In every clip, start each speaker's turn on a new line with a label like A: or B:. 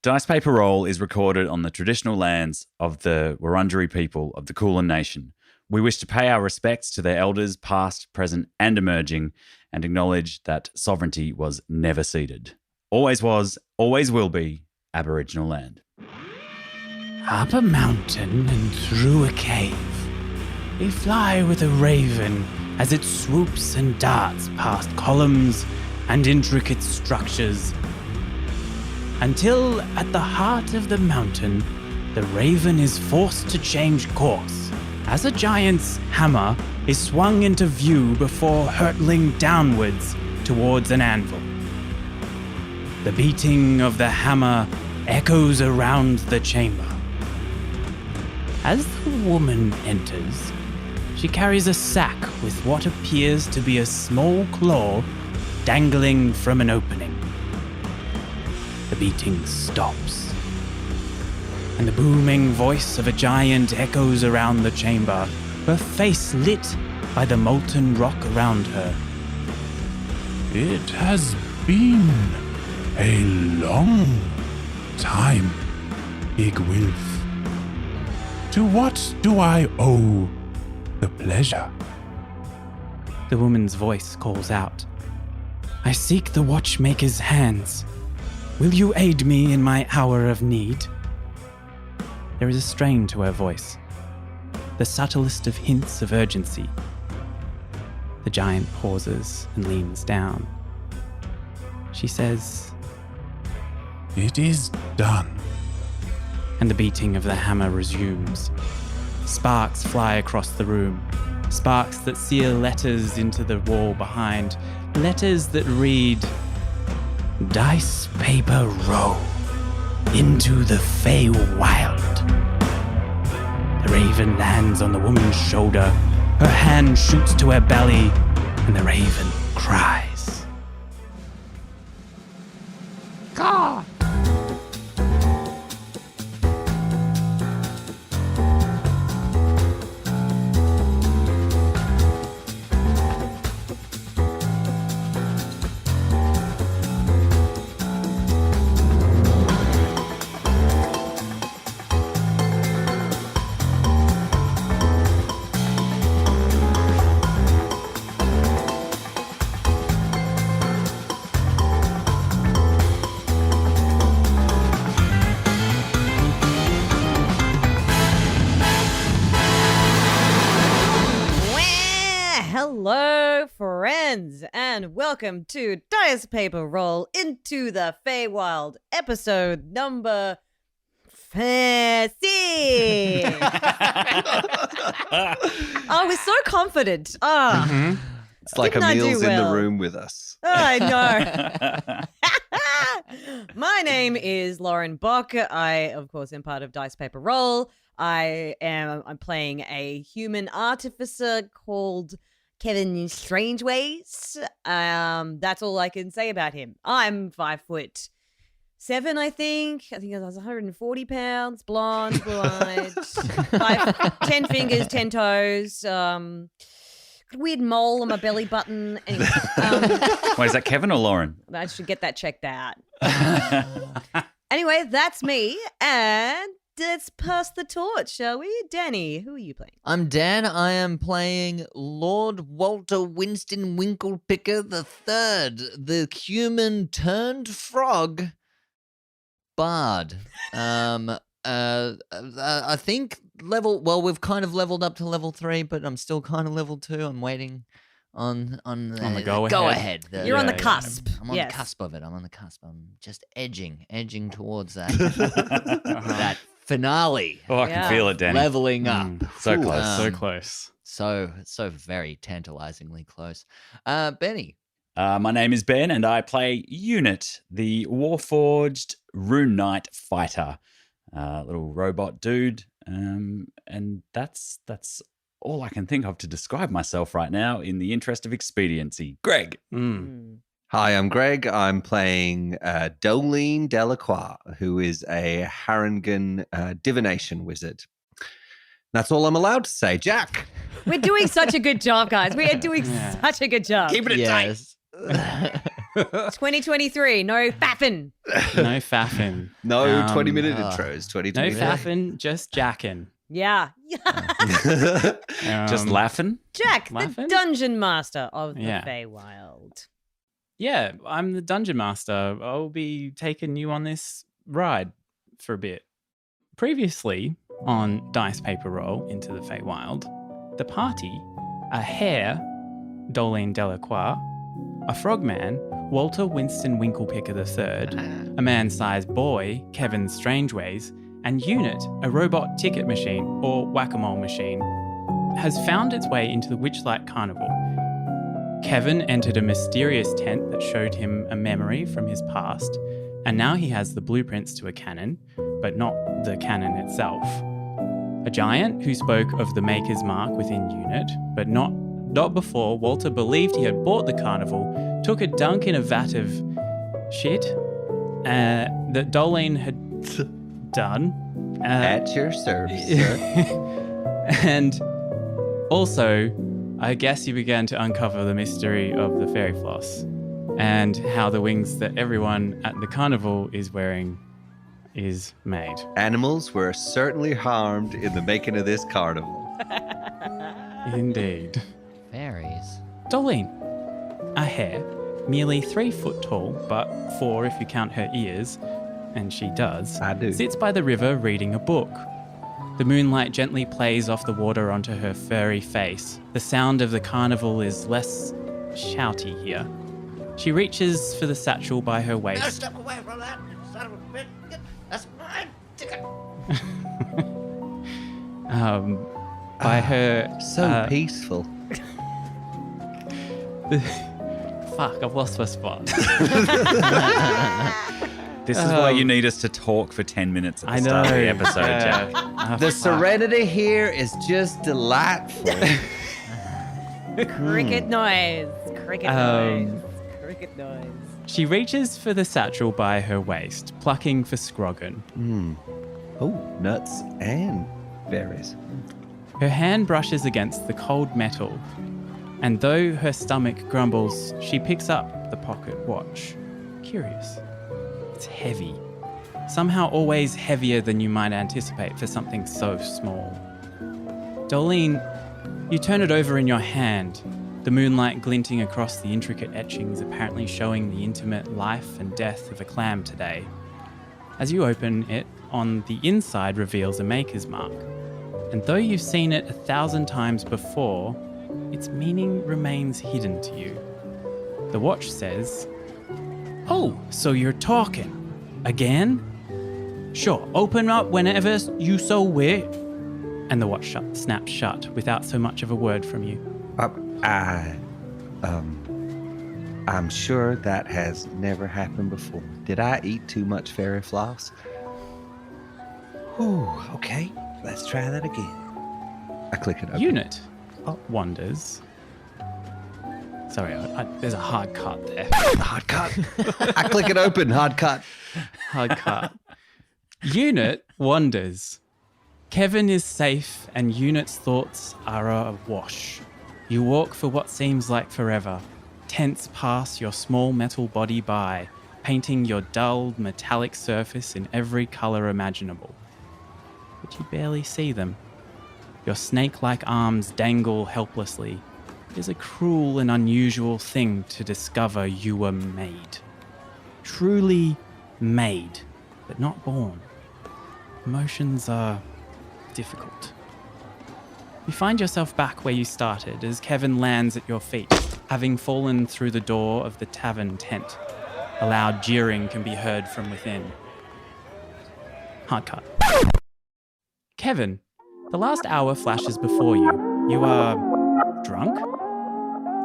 A: Dice Paper Roll is recorded on the traditional lands of the Wurundjeri people of the Kulin Nation. We wish to pay our respects to their elders, past, present, and emerging, and acknowledge that sovereignty was never ceded. Always was, always will be, Aboriginal land.
B: Up a mountain and through a cave, they fly with a raven as it swoops and darts past columns and intricate structures, until at the heart of the mountain, the raven is forced to change course as a giant's hammer is swung into view before hurtling downwards towards an anvil. The beating of the hammer echoes around the chamber. As the woman enters, she carries a sack with what appears to be a small claw dangling from an opening. The beating stops, and the booming voice of a giant echoes around the chamber, her face lit by the molten rock around her.
C: It has been a long time, Big Wilf. To what do I owe the pleasure?
B: The woman's voice calls out, "I seek the watchmaker's hands. Will you aid me in my hour of need?" There is a strain to her voice, the subtlest of hints of urgency. The giant pauses and leans down. She says,
C: It is done.
B: and the beating of the hammer resumes. Sparks fly across the room, sparks that sear letters into the wall behind, letters that read, "Dice Paper Roll into the Feywild." The raven lands on the woman's shoulder, her hand shoots to her belly, and the raven cries. Caw!
D: Hello, friends, and welcome to Dice Paper Roll into the Feywild, episode number 6. I was so confident.
E: It's like
D: Didn't I do
E: Emil's in the
D: well?
E: room with us.
D: I know. My name is Lauren Bock. I, of course, am part of Dice Paper Roll. I'm playing a human artificer called Kevin Strangeways. That's all I can say about him. I'm 5'7", I think. I think I was 140 pounds, blonde, blue-eyed, 10 fingers, 10 toes. Weird mole on my belly button. Anyway,
A: Wait, is that Kevin or Lauren?
D: I should get that checked out. Anyway, that's me, and let's pass the torch, shall we? Danny, who are you playing?
F: I'm Dan. I am playing Lord Walter Winston Winklepicker III, the human turned frog bard. I think we've kind of leveled up to level 3, but I'm still kind of level 2. I'm waiting on the go ahead.
D: You're on the cusp.
F: I'm on
D: Yes.
F: the cusp of it. I'm just edging towards that that finale.
A: Oh, I
D: Yeah.
A: can feel it, Danny.
F: Leveling up.
A: So close.
B: So close.
F: So very tantalizingly close. Benny.
A: My name is Ben, and I play Unit, the Warforged Rune Knight fighter. Little robot dude. And that's all I can think of to describe myself right now in the interest of expediency. Greg.
E: Hi, I'm Greg. I'm playing Dolene Delacroix, who is a Harangan divination wizard. That's all I'm allowed to say. Jack.
D: We're doing such a good job, guys. We are doing such a good job.
A: Keeping it tight.
D: 2023, no faffing.
B: No faffing.
E: No 20-minute
F: oh.
E: intros.
B: No
E: 2023.
B: faffing, just jacking.
D: Yeah.
A: Just laughing.
D: Jack,
B: Laughing?
D: the dungeon master of the
B: Yeah.
D: Feywild.
B: Yeah, I'm the dungeon master. I'll be taking you on this ride for a bit. Previously, on Dice Paper Roll into the Feywild, the party, a hare, Dolene Delacroix, a frogman, Walter Winston Winklepicker III, a man-sized boy, Kevin Strangeways, and Unit, a robot ticket machine or whack-a-mole machine, has found its way into the Witchlight Carnival. Kevin entered a mysterious tent that showed him a memory from his past, and now he has the blueprints to a cannon, but not the cannon itself. A giant who spoke of the Maker's Mark within Unit, but not before Walter believed he had bought the carnival, took a dunk in a vat of shit that Dolene had done.
E: At your service, sir.
B: And also, I guess you began to uncover the mystery of the fairy floss and how the wings that everyone at the carnival is wearing is made.
E: Animals were certainly harmed in the making of this carnival.
B: Indeed.
F: Fairies.
B: Dolene, a hare, merely 3 foot tall, but 4 if you count her ears, and she does,
E: I do.
B: sits by the river reading a book. The moonlight gently plays off the water onto her furry face. The sound of the carnival is less shouty here. She reaches for the satchel by her waist.
G: Step away from that, son of a bitch. That's mine. Ticket.
B: By her...
E: So peaceful.
B: Fuck, I've lost my spot.
A: This is why you need us to talk for 10 minutes at the
B: I know.
A: start of the episode, Jack.
E: The serenity here is just delightful.
D: Cricket noise. Cricket noise. Cricket noise.
B: She reaches for the satchel by her waist, plucking for Scroggin.
E: Oh, nuts and berries.
B: Her hand brushes against the cold metal, and though her stomach grumbles, she picks up the pocket watch. Curious. It's heavy. Somehow always heavier than you might anticipate for something so small. Dolene, you turn it over in your hand, the moonlight glinting across the intricate etchings apparently showing the intimate life and death of a clam today. As you open it, on the inside reveals a Maker's Mark. And though you've seen it 1,000 times before, its meaning remains hidden to you. The watch says, "Oh, so you're talking. Again? Sure, open up whenever you so wish." And the watch snaps shut without so much of a word from you.
E: I'm sure that has never happened before. Did I eat too much fairy floss? Ooh, okay. Let's try that again. I click it open.
B: Unit wonders. Sorry, there's a hard cut there.
E: Hard cut. I click it open. Hard cut.
B: Hard cut. Unit wonders. Kevin is safe and Unit's thoughts are awash. You walk for what seems like forever. Tents pass your small metal body by, painting your dull metallic surface in every color imaginable. But you barely see them. Your snake-like arms dangle helplessly. It is a cruel and unusual thing to discover you were made. Truly made, but not born. Emotions are difficult. You find yourself back where you started as Kevin lands at your feet, having fallen through the door of the tavern tent. A loud jeering can be heard from within. Hard cut. Kevin, the last hour flashes before you. You are drunk?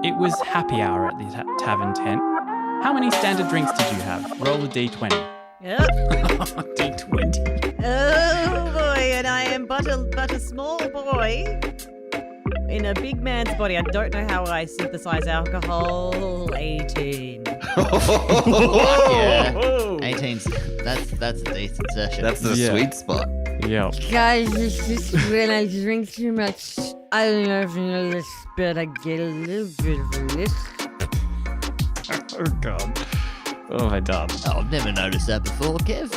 B: It was happy hour at the tavern tent. How many standard drinks did you have? Roll a d20.
D: Yep.
B: D20.
D: Oh boy, and I am but a small boy in a big man's body. I don't know how I synthesize alcohol. 18.
F: Yeah. 18's that's a decent session.
E: That's the
B: Yeah.
E: sweet spot.
B: Yep.
D: Guys, it's just when I drink too much, I don't know if you know this, but I get a little bit of a lisp.
B: Oh, God. What have I done?
F: Oh, I've never noticed that before, Kev.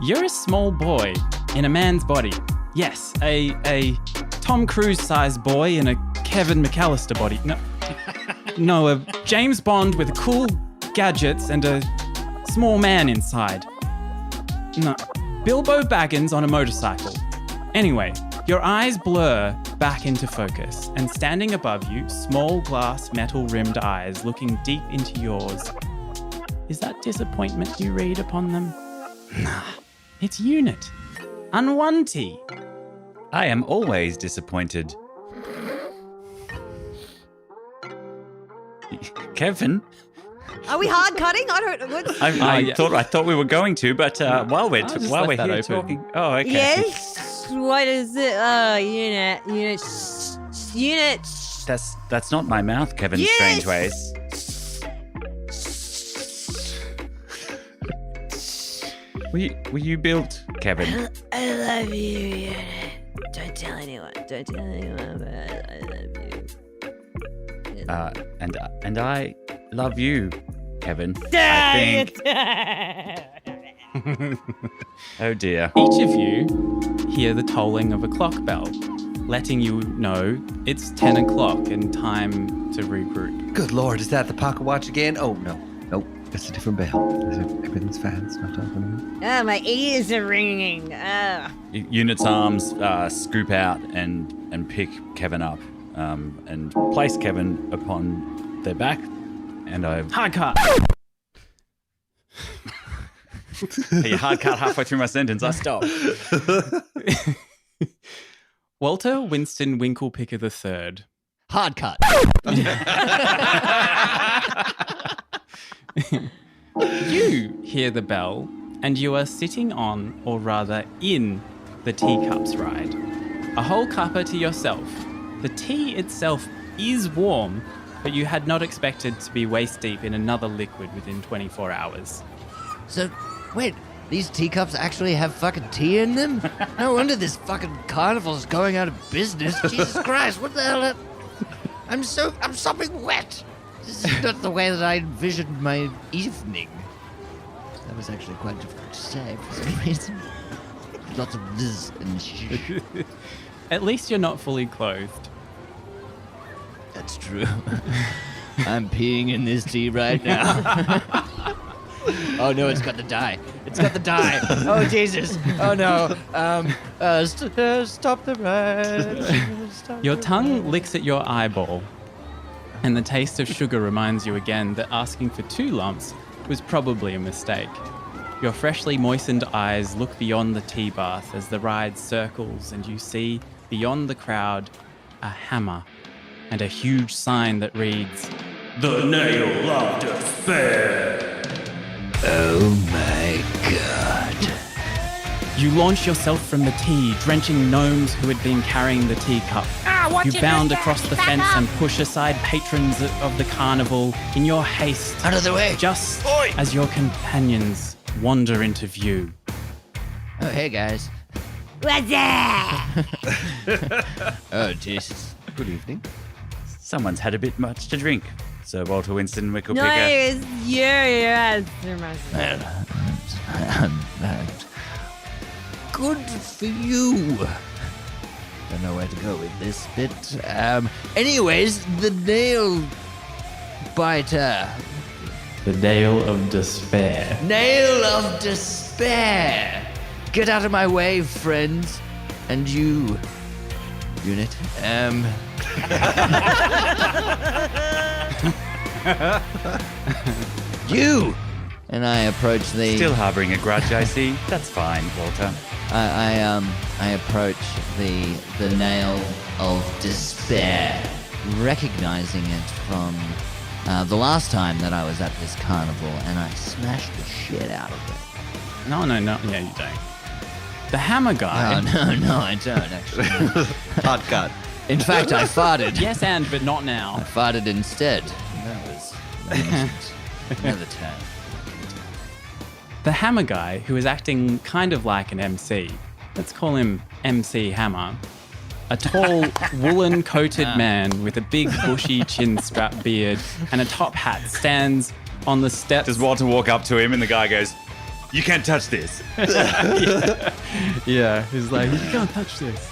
B: You're a small boy in a man's body. Yes, a Tom Cruise-sized boy in a Kevin McAllister body. No, a James Bond with cool gadgets and a small man inside. No, Bilbo Baggins on a motorcycle. Anyway, your eyes blur back into focus, and standing above you, small glass metal-rimmed eyes looking deep into yours. Is that disappointment you read upon them? Nah, it's Unit. Unwanty.
A: I am always disappointed. Kevin,
D: Are we hard cutting? I don't. What's...
A: I thought we were going to, but while we're
B: just
A: here
B: left that open.
A: talking. Oh, okay.
D: Yes. What is it? Unit.
A: That's not my mouth, Kevin.
D: Yes!
A: Strange ways. Were you built, Kevin?
D: I love you, Unit. Don't tell anyone. But I love you.
A: And I love you, Kevin. I think. Oh dear.
B: Each of you hear the tolling of a clock bell, letting you know it's 10 o'clock and time to regroup.
E: Good Lord, is that the pocket watch again? Oh, no. Nope, it's a different bell. Everything's fine. It's not talking to me.
D: Oh, my ears are ringing.
A: Unit's arms scoop out and pick Kevin up and place Kevin upon their back. And I
B: Hard cut.
A: hard cut halfway through my sentence. I stopped.
B: Walter Winston Winklepicker III.
F: Hard cut.
B: You hear the bell, and you are sitting on, or rather in, the teacups ride. A whole cuppa to yourself. The tea itself is warm, but you had not expected to be waist deep in another liquid within 24 hours.
F: So, wait, these teacups actually have fucking tea in them? No wonder this fucking carnival's going out of business. Jesus Christ, what the hell? I'm sopping wet. This is not the way that I envisioned my evening. That was actually quite difficult to say for some reason. Lots of this and shh.
B: At least you're not fully clothed.
F: That's true. I'm peeing in this tea right now. Oh no, it's got the dye. It's got the dye. Oh Jesus. Oh no. Stop the ride.
B: Your tongue licks at your eyeball, and the taste of sugar reminds you again that asking for 2 lumps was probably a mistake. Your freshly moistened eyes look beyond the tea bath as the ride circles, and you see, beyond the crowd, a hammer and a huge sign that reads, "The Nail of Despair."
F: Oh my god.
B: You launch yourself from the tea, drenching gnomes who had been carrying the teacup. You bound across the fence and push aside patrons of the carnival in your haste,
F: Out of the way.
B: just as your companions wander into view.
F: Oh hey guys.
D: What's that?
F: Oh Jesus.
E: Good evening.
A: Someone's had a bit much to drink. Sir Walter Winston Wicklepicker.
D: No, it's your
F: Good for you. Don't know where to go with this bit. Anyways, the nail biter.
B: The Nail of Despair.
F: Nail of despair. Get out of my way, friends. And you, Unit. You. And I approach the.
A: Still harboring a grudge, I see. That's fine, Walter.
F: I approach the nail of despair, recognizing it from the last time that I was at this carnival, and I smashed the shit out of it.
B: No, yeah, you don't. The hammer guy.
F: Oh, no, I don't actually.
E: Hard cut.
F: In fact, I farted.
B: Yes, but not now.
F: I farted instead. That was another time.
B: The hammer guy, who is acting kind of like an MC, let's call him MC Hammer, a tall, woolen-coated man with a big, bushy chin-strap beard and a top hat stands on the steps.
A: Does Walter walk up to him and the guy goes, "You can't touch this"?
B: Yeah, he's like, "You can't touch this."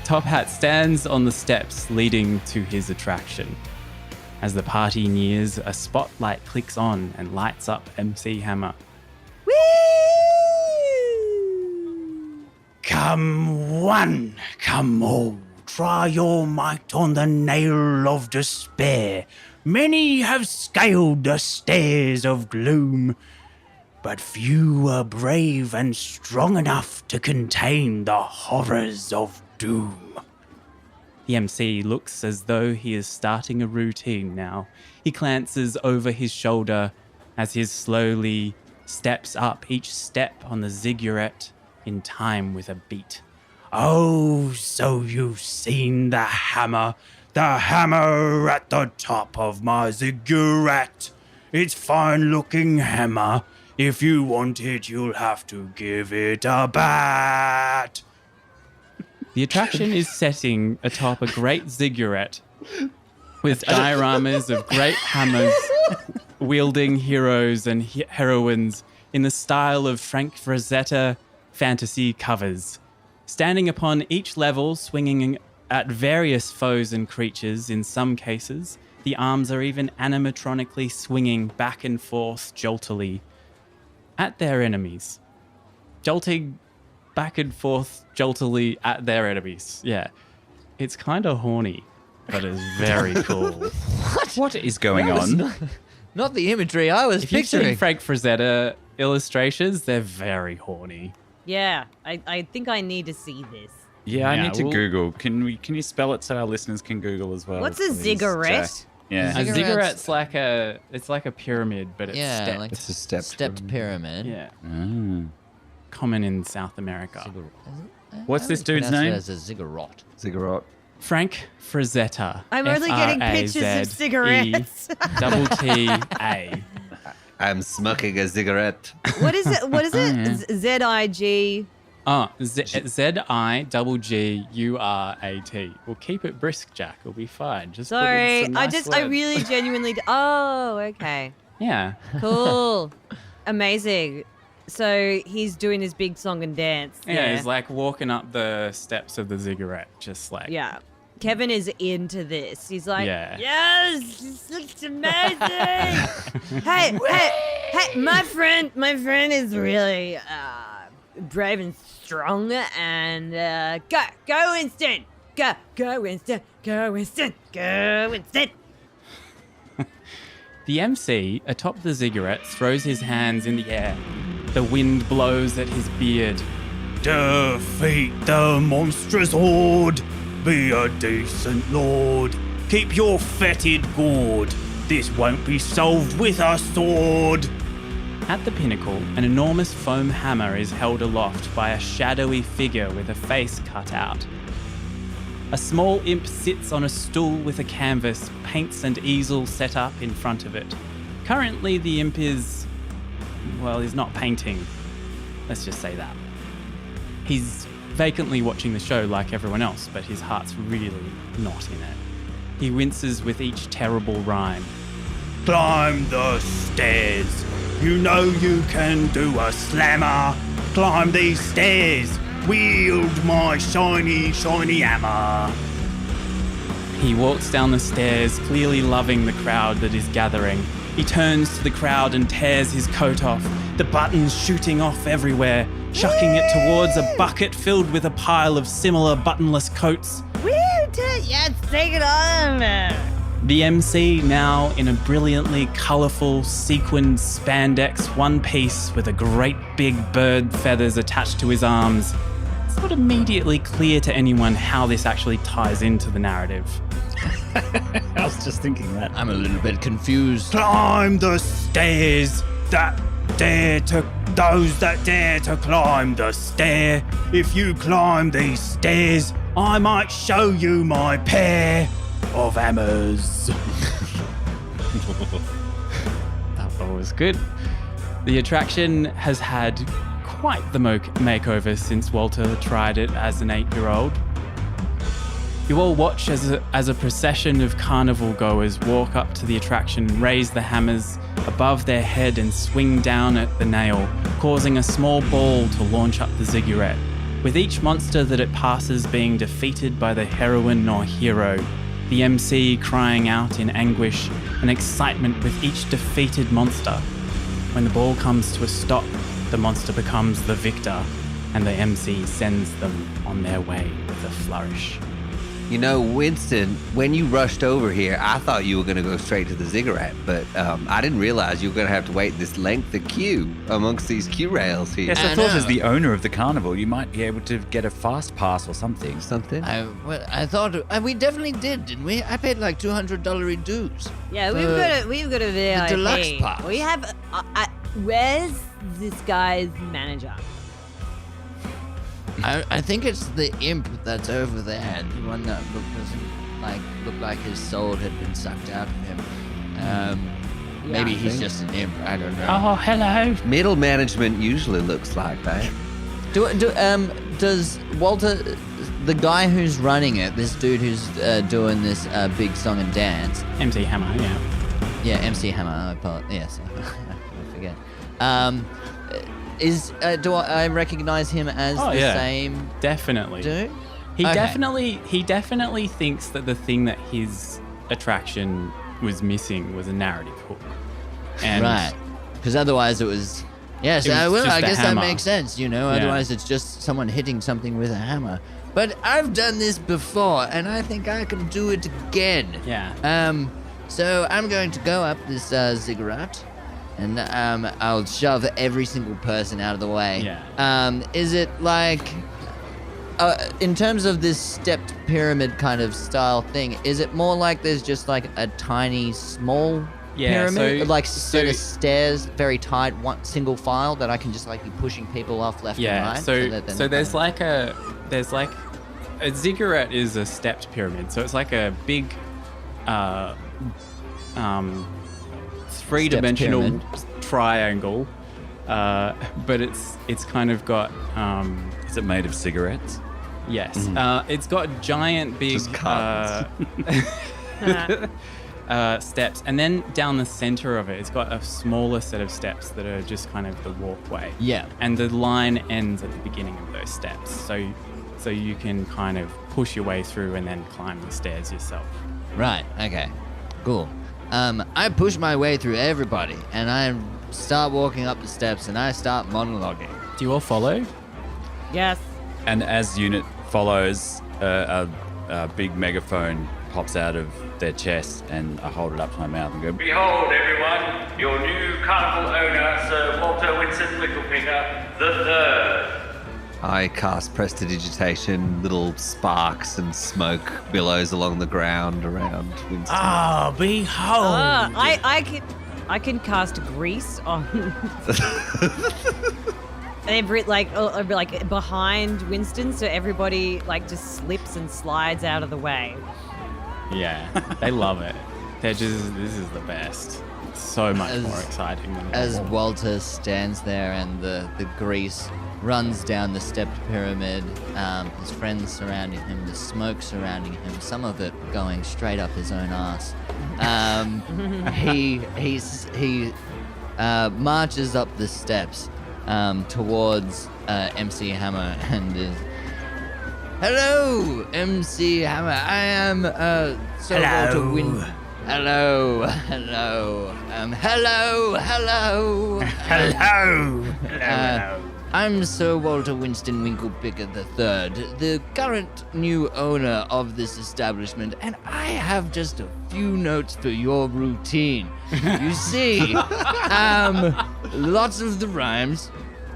B: Top Hat stands on the steps leading to his attraction. As the party nears, a spotlight clicks on and lights up MC Hammer.
D: Woo!
B: Come one, come all, try your might on the nail of despair. Many have scaled the stairs of gloom, but few are brave and strong enough to contain the horrors of doom. The MC looks as though he is starting a routine now. He glances over his shoulder as he slowly steps up each step on the ziggurat in time with a beat. Oh, so you've seen the hammer at the top of my ziggurat. It's fine-looking hammer. If you want it, you'll have to give it a bat. The attraction is setting atop a great ziggurat with dioramas of great hammers wielding heroes and heroines in the style of Frank Frazetta fantasy covers. Standing upon each level, swinging at various foes and creatures in some cases, the arms are even animatronically swinging back and forth joltily at their enemies. Jolting back and forth joltily at their enemies. Yeah. It's kind of horny, but it's very cool.
A: What is going on?
F: Not the imagery I was
B: If you've
F: picturing.
B: seen Frank Frazetta illustrations, they're very horny.
D: Yeah, I think I need to see this.
A: Yeah, I
B: Yeah,
A: need to
B: we'll-
A: Google. Can you spell it so our listeners can Google as well?
D: What's a
A: please,
D: ziggurat?
A: Jack? Yeah.
B: A
F: Cigarettes-
B: ziggurat's like a pyramid, but it's
F: yeah,
B: stepped.
F: like
E: It's a
F: stepped pyramid.
B: Yeah.
A: Ah.
B: Common in South America.
A: What's this dude's
F: Pronounce it
A: name?
F: as a ziggurat.
E: Ziggurat.
B: Frank Frazetta.
D: I'm only getting pictures of cigarettes.
B: Double T-A.
E: I'm smoking a cigarette.
D: What is it? What is it? Z-I-G.
B: Z-I-G-G-U-R-A-T. We'll keep it brisk, Jack. It'll be fine. Just put in
D: Sorry,
B: some nice
D: I
B: words.
D: really genuinely. Oh, okay.
B: Yeah.
D: Cool. Amazing. So he's doing his big song and dance.
B: Yeah, he's like walking up the steps of the ziggurat, just like.
D: Yeah. Kevin is into this. He's like,
B: Yeah.
D: yes, this looks amazing. hey, my friend is really brave and strong. And go, Winston. Go, Winston. Go, Winston. Go, Winston.
B: The MC atop the ziggurat throws his hands in the air. The wind blows at his beard. Defeat the monstrous horde. Be a decent lord. Keep your fetid gourd. This won't be solved with a sword. At the pinnacle, an enormous foam hammer is held aloft by a shadowy figure with a face cut out. A small imp sits on a stool with a canvas, paints and easel set up in front of it. Currently, the imp is not painting. Let's just say that. He's vacantly watching the show like everyone else, but his heart's really not in it. He winces with each terrible rhyme. Climb the stairs. You know you can do a slammer. Climb these stairs. Wield my shiny, shiny hammer. He walks down the stairs, clearly loving the crowd that is gathering. He turns to the crowd and tears his coat off, the buttons shooting off everywhere, chucking it towards a bucket filled with a pile of similar buttonless coats.
D: Yes, take it on.
B: The MC, now in a brilliantly colourful sequined spandex one piece with a great big bird feathers attached to his arms. It's not immediately clear to anyone how this actually ties into the narrative.
A: I was just thinking that.
F: I'm a little bit confused.
B: Climb the stairs those that dare to climb the stair. If you climb these stairs, I might show you my pair of hammers. That was good. The attraction has had quite the makeover since Walter tried it as an 8-year-old. You all watch as a procession of carnival goers walk up to the attraction, raise the hammers above their head and swing down at the nail, causing a small ball to launch up the ziggurat, with each monster that it passes being defeated by the heroine or hero, the MC crying out in anguish and excitement with each defeated monster. When the ball comes to a stop, the monster becomes the victor, and the MC sends them on their way with a flourish.
E: You know, Winston, when you rushed over here, I thought you were going to go straight to the ziggurat, but I didn't realize you were going to have to wait this length of queue amongst these queue rails here.
A: Yes, I thought as the owner of the carnival, you might be able to get a fast pass or something.
F: I thought we definitely did, didn't we? I paid like $200 dues.
D: Yeah, we've got a
F: the
D: VIP.
F: deluxe pass.
D: We have. Where's this guy's manager?
F: I think it's the imp that's over there, the one that looked like his soul had been sucked out of him. Maybe he's just an imp. I don't know.
B: Oh, hello.
E: Middle management usually looks like that.
F: Does Walter, the guy who's running it, this dude who's doing this big song and dance?
B: MC Hammer, yeah.
F: Yeah, MC Hammer. Yes, I forget. Do I recognize him as same
B: definitely
F: dude?
B: He definitely thinks that the thing that his attraction was missing was a narrative hook. And
F: right, because otherwise it was. Yes,
B: It was just
F: I
B: a
F: guess that
B: hammer.
F: makes sense. You know,
B: Yeah.
F: otherwise it's just someone hitting something with a hammer. But I've done this before, and I think I can do it again.
B: Yeah.
F: So I'm going to go up this ziggurat. And I'll shove every single person out of the way.
B: Yeah.
F: Is it like, in terms of this stepped pyramid kind of style thing, is it more like there's just like a tiny, small pyramid? Like set of stairs, very tight, one single file that I can just like be pushing people off left and right?
B: So there's like a ziggurat is a stepped pyramid. So it's like a big, three-dimensional triangle, but it's kind of got
A: Is it made of cigarettes?
B: yes, it's got giant big
E: Just cartons.
B: steps, and then down the center of it, it's got a smaller set of steps that are just kind of the walkway.
F: Yeah.
B: And the line ends at the beginning of those steps, so you can kind of push your way through and then climb the stairs yourself.
F: Right. Okay. Cool. I push my way through everybody, and I start walking up the steps, and I start monologuing.
B: Do you all follow?
D: Yes.
A: And as unit follows, a big megaphone pops out of their chest, and I hold it up to my mouth and go,
H: Behold, everyone, your new carnival owner, Sir Walter Winston Wicklepicker the Third.
E: I cast prestidigitation, little sparks and smoke billows along the ground around Winston.
F: Oh, behold!
D: I can cast grease on every like behind Winston, so everybody like just slips and slides out of the way.
B: Yeah, they love it. This is the best. It's so much more exciting than
F: As
B: normal.
F: Walter stands there and the grease runs down the stepped pyramid, his friends surrounding him, the smoke surrounding him, some of it going straight up his own ass. He marches up the steps towards MC Hammer and is, "Hello, MC Hammer. I am Sir Walter Win. Hello. I'm Sir Walter Winston Winklepicker III, the current new owner of this establishment, and I have just a few notes for your routine. You see, lots of the rhymes,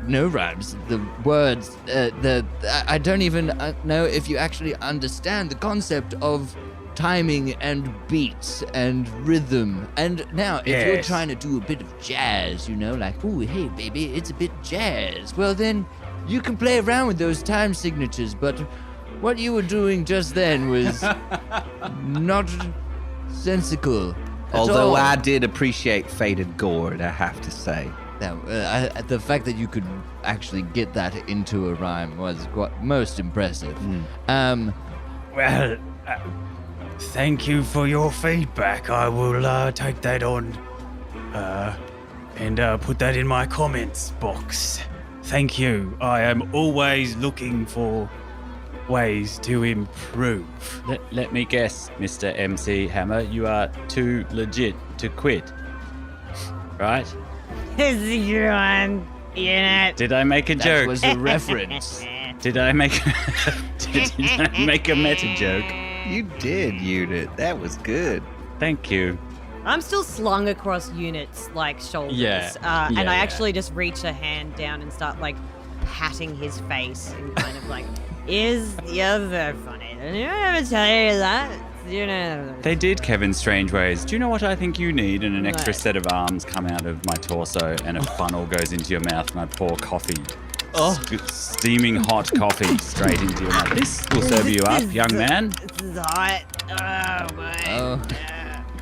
F: no rhymes, the words, I don't even know if you actually understand the concept of timing and beats and rhythm. And now, if you're trying to do a bit of jazz, you know, like, ooh, hey, baby, it's a bit jazz, well, then you can play around with those time signatures. But what you were doing just then was not sensical.
E: Although
F: all.
E: I did appreciate Faded Gourd, I have to say.
F: that. The fact that you could actually get that into a rhyme was most impressive.
B: Well, thank you for your feedback. I will take that on and put that in my comments box. Thank you. I am always looking for ways to improve.
A: Let me guess, Mr. MC Hammer, you are too legit to quit. Right?
D: You're on unit.
A: Did I make a
F: That
A: joke?
F: was a reference.
A: Did I make did I make a meta joke?
E: You did, Unit. That was good.
A: Thank you.
D: I'm still slung across Unit's like shoulders.
B: Yeah.
D: And I
B: Yeah.
D: actually just reach a hand down and start like patting his face and kind of like, you're very funny. Did you ever tell you that? You know.
A: They did Kevin's strange ways. Do you know what I think you need? And an extra
D: What?
A: set of arms come out of my torso and a funnel goes into your mouth and I pour coffee. Steaming hot coffee straight into your mouth. This will serve you up, young man.
D: This is hot. Oh, boy.
F: Oh.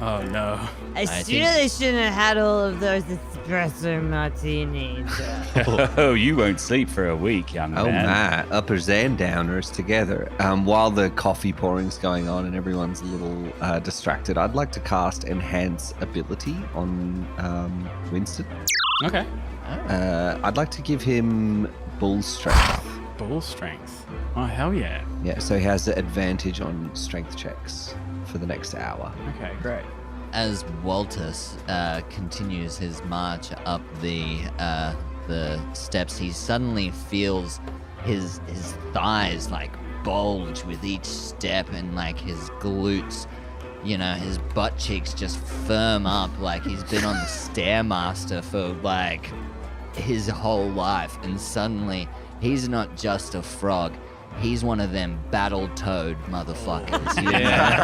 B: Oh no.
D: I
F: think-
D: really shouldn't have had all of those espresso martinis.
A: Oh, you won't sleep for a week, young
E: Oh
A: man.
E: my, uppers and downers together. While the coffee pouring's going on and everyone's a little distracted, I'd like to cast Enhance Ability on Winston.
B: Okay.
E: I'd like to give him Bull Strength.
B: Bull strength. Oh hell yeah.
E: Yeah, so he has the advantage on strength checks for the next hour.
B: Okay, great.
F: As Waltus continues his march up the steps, he suddenly feels his thighs like bulge with each step, and like his glutes, his butt cheeks just firm up like he's been on the Stairmaster for like his whole life, and suddenly he's not just a frog. He's one of them battle-toed motherfuckers.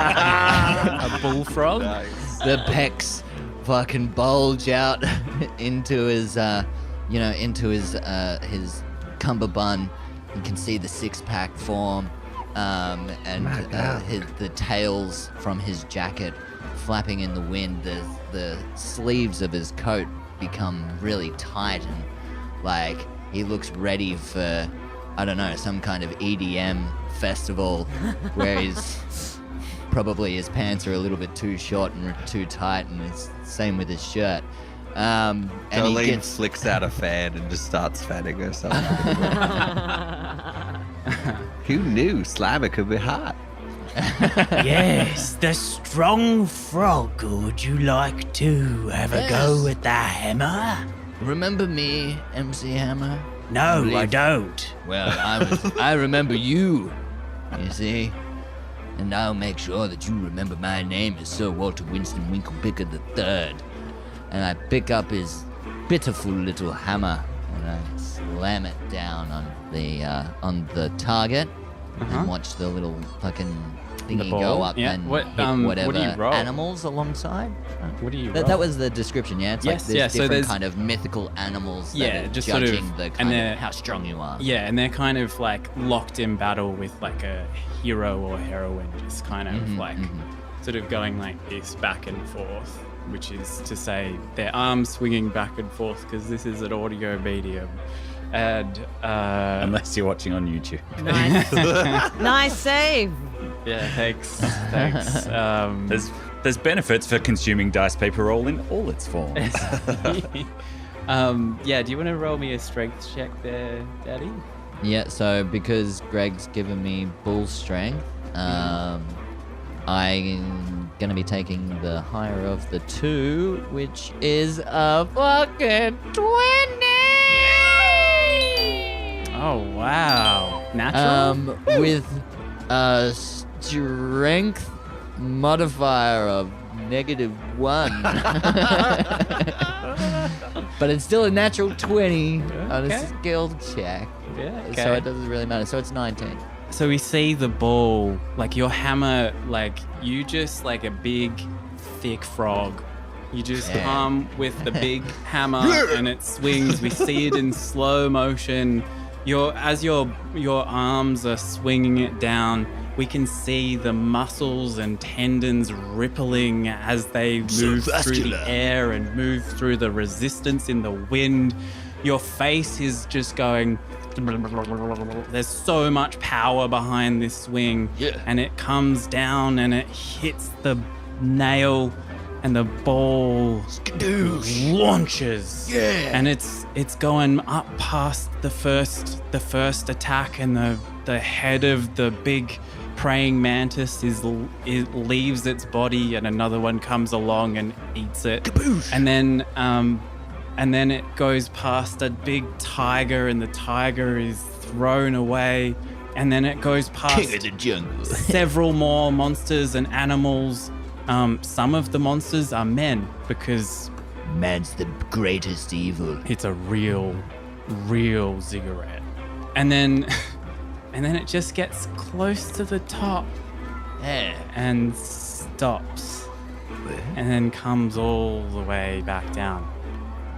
B: A bullfrog?
F: The pecs fucking bulge out into his, his cummerbund. You can see the six-pack form, and the tails from his jacket flapping in the wind. The sleeves of his coat become really tight, and like he looks ready for, I don't know, some kind of EDM festival where he's probably his pants are a little bit too short and too tight, and it's same with his shirt. And he
E: Jolene
F: gets
E: flicks out a fan and just starts fanning herself. Who knew Slammer could be hot?
B: Yes, the strong frog. Would you like to have a go
F: Yes.
B: with the hammer?
F: remember me, MC Hammer?
B: No, I
F: Believe-
B: don't.
F: Well, I remember you. You see. And I'll make sure that you remember my name as Sir Walter Winston Winklepicker III. And I pick up his pitiful little hammer and I slam it down on the target and watch the little fucking thingy
B: ball,
F: go up
B: yeah.
F: and
B: What,
F: hit
B: what do you
F: whatever
B: roll?
F: animals alongside.
B: What do you
F: That was the description, yeah? It's
B: Yes,
F: like there's
B: yeah, so
F: different
B: there's-
F: kind of mythical animals that
B: Yeah,
F: are
B: just sort of-
F: judging the
B: and
F: kind
B: they're-
F: of how strong you are.
B: Yeah, and they're kind of like locked in battle with like a hero or heroine, just kind of like sort of going like this back and forth, which is to say their arms swinging back and forth because this is an audio medium. And
A: Unless you're watching on YouTube.
D: Nice. Nice save.
B: yeah, thanks.
A: There's benefits for consuming dice paper roll in all its forms.
B: Yeah, do you want to roll me a strength check there, Daddy?
F: Yeah, so because Greg's given me bull strength, I'm gonna be taking the higher of the two, which is a fucking 20!
B: Oh wow, natural.
F: With a strength modifier of -1. But it's still a natural 20 on
B: Okay.
F: a skill check.
B: Yeah,
F: So
B: okay.
F: it doesn't really matter. So it's 19.
B: So we see the ball, like your hammer, like you just like a big, thick frog. You just
F: Yeah.
B: come with the big hammer and it swings. We see it in slow motion. As your arms are swinging it down, We can see the muscles and tendons rippling as they move through the air and move through the resistance in the wind. Your face is just going... There's so much power behind this swing.
F: Yeah.
B: And it comes down and it hits the nail and the ball launches.
F: Yeah.
B: And it's going up past the first attack, and the head of the big praying mantis it leaves its body, and another one comes along and eats it.
F: Kaboosh.
B: And then it goes past a big tiger, and the tiger is thrown away. And then it goes past
F: King of the jungle.
B: several more monsters and animals. Some of the monsters are men, because
F: Man's the greatest evil.
B: it's a real ziggurat. And then it just gets close to the top
F: Yeah.
B: and stops. And then comes all the way back down.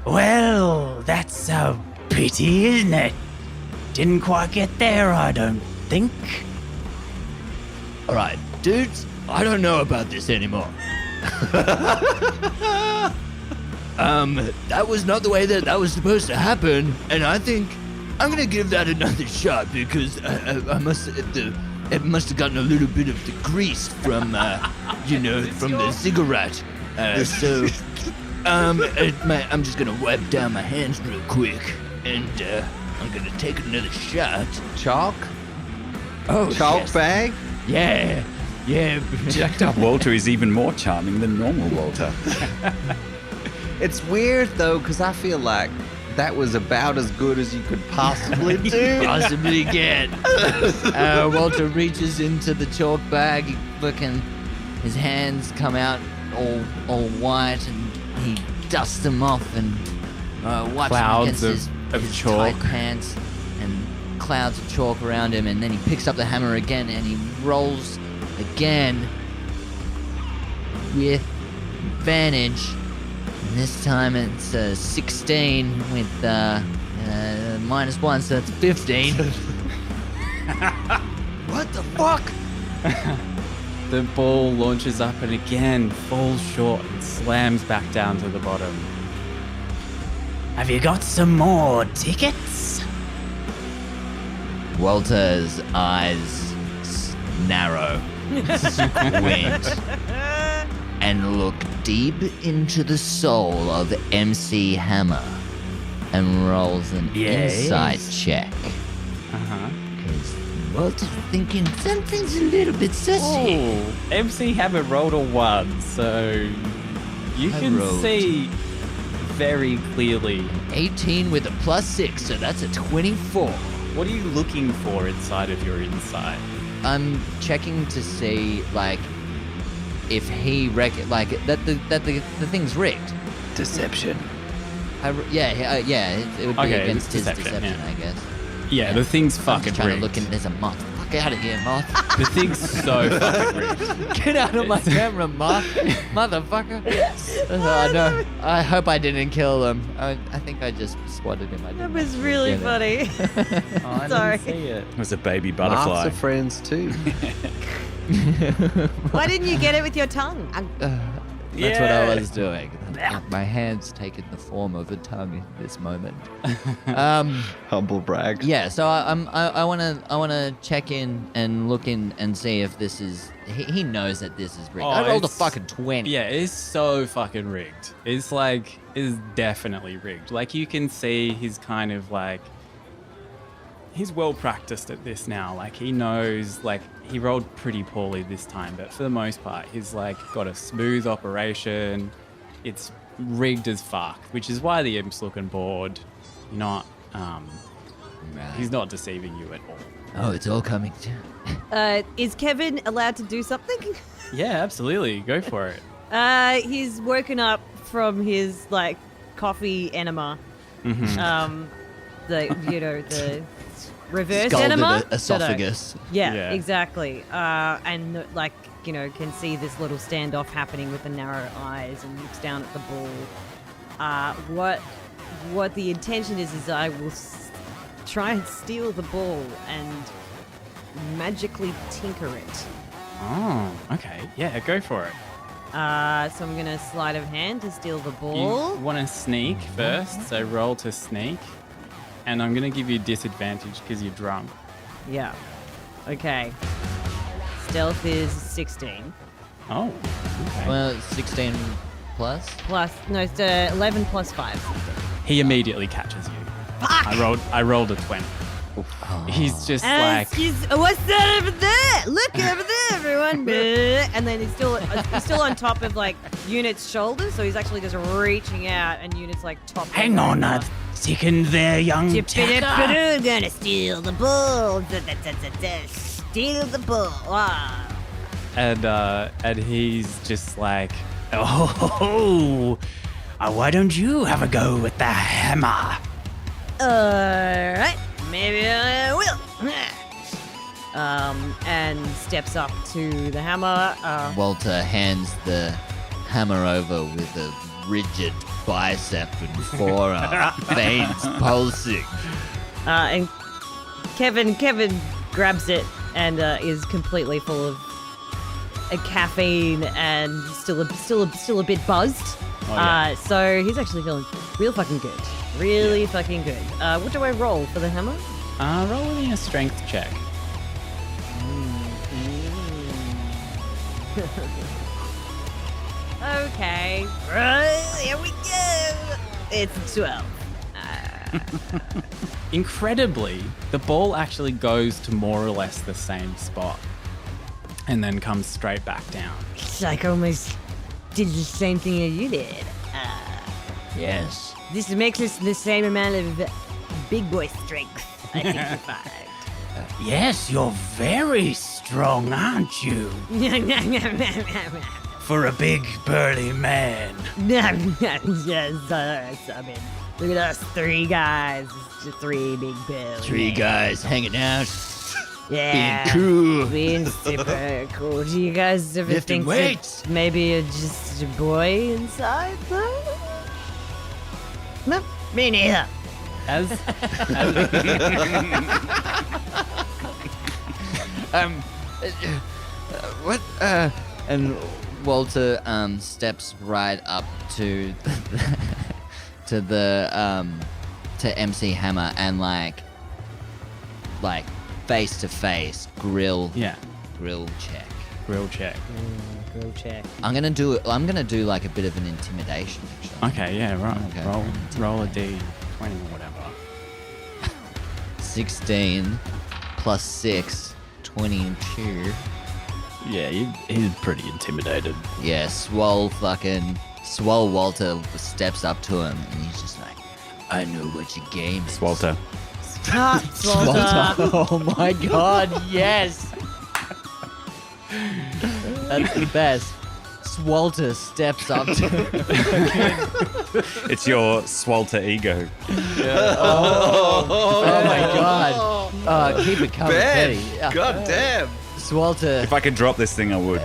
I: Well, that's a pity, isn't it? Didn't quite get there, I don't think.
F: All right, dudes, I don't know about this anymore. That was not the way that was supposed to happen, and I think I'm gonna give that another shot because it must have gotten a little bit of the grease from, from the cigarette. I'm just gonna wipe down my hands real quick, and I'm gonna take another shot.
E: Chalk?
F: Oh,
E: Chalk
F: yes.
E: bag?
F: Yeah.
A: Jacked up Walter is even more charming than normal Walter.
E: It's weird though, because I feel like that was about as good as you could possibly do.
F: Possibly get. Walter reaches into the chalk bag, his hands come out all white, and he dusts them off and wipes
B: Clouds
F: them against
B: of
F: his
B: chalk.
F: tight pants, and clouds of chalk around him, and then he picks up the hammer again and he rolls again with advantage. And this time it's 16 with -1, so that's 15. What the fuck?
B: The ball launches up and again falls short and slams back down to the bottom.
I: Have you got some more tickets?
F: Walter's eyes narrow, squint, and look deep into the soul of MC Hammer and rolls an insight check.
B: Uh-huh.
F: Because Walter's thinking something's a little bit sussy.
B: Oh, MC Hammer rolled a 1, so you
F: I
B: can
F: rolled.
B: see very clearly.
F: 18 with a +6, so that's a 24.
B: What are you looking for inside of your insight?
F: I'm checking to see, if he that the thing's rigged.
E: Deception.
F: It would be
B: Okay,
F: against
B: it's
F: his
B: deception,
F: deception,
B: yeah.
F: I guess.
B: Yeah, the thing's
F: I'm
B: fucking
F: just trying
B: rigged.
F: to look in. There's a moth. Fuck out of here, moth.
B: The thing's so fucking rigged.
F: Get out of my camera, moth. Motherfucker. No. I hope I didn't kill him. I think I just swatted him.
D: That was really funny.
B: Oh, I
D: Sorry.
B: didn't see it.
A: It was a baby
E: Moths
A: butterfly.
E: are friends too.
D: Why didn't you get it with your tongue?
F: That's what I was doing. My hand's taken the form of a tongue in this moment.
E: Humble brag.
F: Yeah, so I wanna check in and look in and see if this is. He knows that this is rigged.
B: Oh,
F: I rolled a
B: it's-
F: fucking 20.
B: Yeah, it's so fucking rigged. It's definitely rigged. You can see he's kind of he's well practiced at this now. He knows, he rolled pretty poorly this time, but for the most part, he's got a smooth operation. It's rigged as fuck, which is why the imp's looking bored. Not, he's not deceiving you at all.
F: Oh, it's all coming.
D: Is Kevin allowed to do something?
B: Yeah, absolutely. Go for it.
D: He's woken up from his coffee enema.
B: Mm-hmm.
D: The reverse
F: Scalded
D: enema.
F: esophagus.
D: Yeah,
B: Yeah.
D: exactly. And can see this little standoff happening with the narrow eyes, and looks down at the ball. What the intention is I will try and steal the ball and magically tinker it.
B: Oh, okay. Yeah, go for it.
D: So I'm gonna sleight of hand to steal the ball.
B: You want to sneak first, so roll to sneak. And I'm going to give you disadvantage because you're drunk.
D: Yeah. Okay. Stealth is 16.
B: Oh, okay.
F: Well, 16 plus.
D: It's 11 plus 5.
B: He immediately catches you.
D: Fuck!
B: I rolled a 20. He's just like...
D: What's that over there? Look over there, everyone. And then he's still on top of like Unit's shoulders, so he's actually just reaching out, and Unit's like top.
I: Hang on a second there, young tacker.
D: Gonna steal the bull. Steal the bull.
B: And he's just like...
I: Oh, why don't you have a go with the hammer?
D: Alright, maybe I will. And steps up to the hammer.
F: Walter hands the hammer over with a rigid bicep and forearm, veins pulsing.
D: And Kevin grabs it and is completely full of caffeine and still a bit buzzed.
B: Oh, yeah.
D: So he's actually feeling real fucking good. Really fucking good. What do I roll for the hammer?
B: Roll me a strength check.
D: Okay. Right, here we go. It's 12.
B: Incredibly, the ball actually goes to more or less the same spot and then comes straight back down.
D: It's like almost did the same thing as you did.
F: Yes.
D: This makes us the same amount of big boy strength, I think you find.
I: Yes, you're very strong, aren't you? For a big burly man.
D: Yes, I mean, look at us, 3 guys. It's just 3 big bills.
F: 3 guys hanging out.
D: Yeah.
F: Being cool.
D: Being super cool. Do you guys ever
F: Lifting
D: think
F: weights.
D: that maybe you're just a boy inside, though? No, me neither.
F: What? And Walter steps right up to to MC Hammer and like face to face grill
B: Yeah,
F: grill check.
B: grill check.
D: Go check.
F: I'm gonna do like a bit of an intimidation. Actually.
B: Okay, yeah, right.
F: Okay.
B: Roll a D20 or whatever.
F: 16 plus 6, 22.
B: Yeah, he's pretty intimidated.
F: Yeah, Swole Walter steps up to him and he's just like, I know what your game is.
A: Walter.
D: Swalter.
F: Oh my god, yes! That's the best. Swalter steps up to
A: It's your Swalter ego.
F: Oh my god. Keep it coming,
E: Ben,
F: Teddy.
E: god damn.
F: Swalter.
A: If I could drop this thing, I would.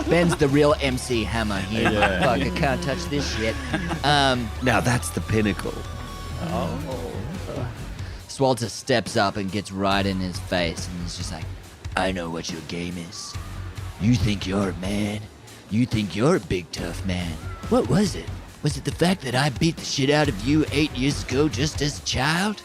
F: Ben's the real MC Hammer here. Fuck, I can't touch this shit.
E: Now that's the pinnacle.
F: Swalter steps up and gets right in his face and he's just like, I know what your game is. You think you're a man. You think you're a big tough man. What was it? Was it the fact that I beat the shit out of you 8 years ago just as a child?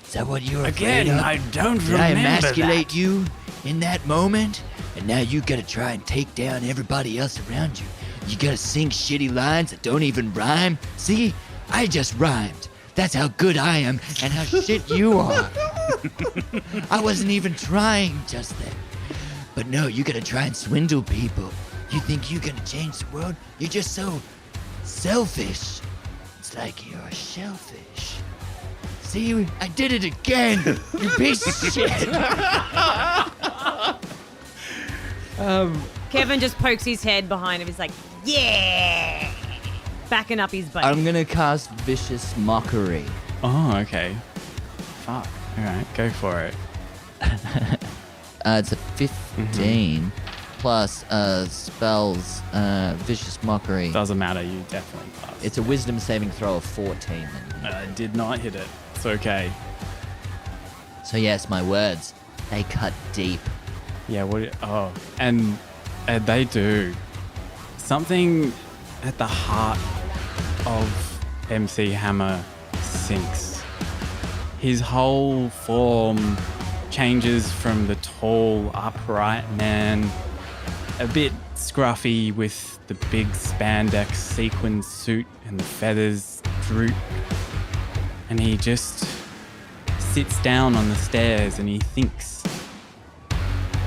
F: Is that what you were afraid
I: Again,
F: of?
I: I don't
F: Did I
I: remember
F: emasculate
I: that.
F: you in that moment? And now you gotta try and take down everybody else around you. You gotta sing shitty lines that don't even rhyme. See? I just rhymed. That's how good I am and how shit you are. I wasn't even trying just then. But no, you gotta try and swindle people. You think you're gonna change the world? You're just so selfish. It's like you're a shellfish. See, I did it again, you piece of shit.
D: Kevin just pokes his head behind him. He's like, yeah! Backing up his buddy.
F: I'm gonna cast Vicious Mockery.
B: Oh, okay. Fuck. All right, go for it.
F: It's a 15 plus spells Vicious Mockery.
B: Doesn't matter, you definitely pass.
F: It's a Wisdom saving throw of 14.
B: Did not hit it. It's okay.
F: So yes, my words, they cut deep.
B: Yeah, and they do. Something at the heart of MC Hammer sinks. His whole form changes from the tall, upright man, a bit scruffy with the big spandex sequin suit and the feathers droop. And he just sits down on the stairs and he thinks.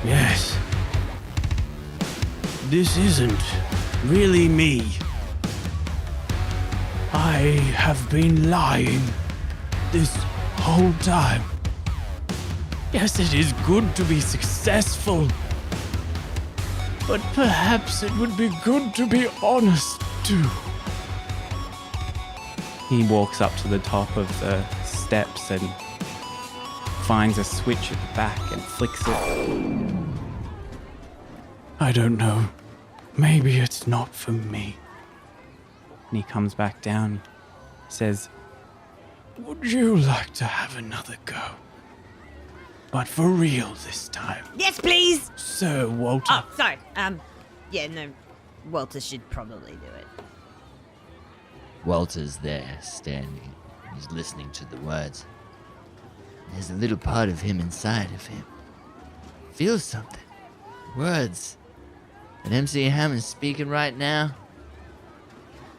I: Yes. This isn't really me. I have been lying this whole time. Yes, it is good to be successful. But perhaps it would be good to be honest too.
B: He walks up to the top of the steps and finds a switch at the back and flicks it.
I: I don't know. Maybe it's not for me.
B: And he comes back down, says,
I: Would you like to have another go? But for real this time.
D: Yes, please.
I: Sir Walter.
D: Oh, sorry. Yeah, no. Walter should probably do it.
F: Walter's there, standing. He's listening to the words. There's a little part of him inside of him. Feels something. Words. And MC Hammond's speaking right now.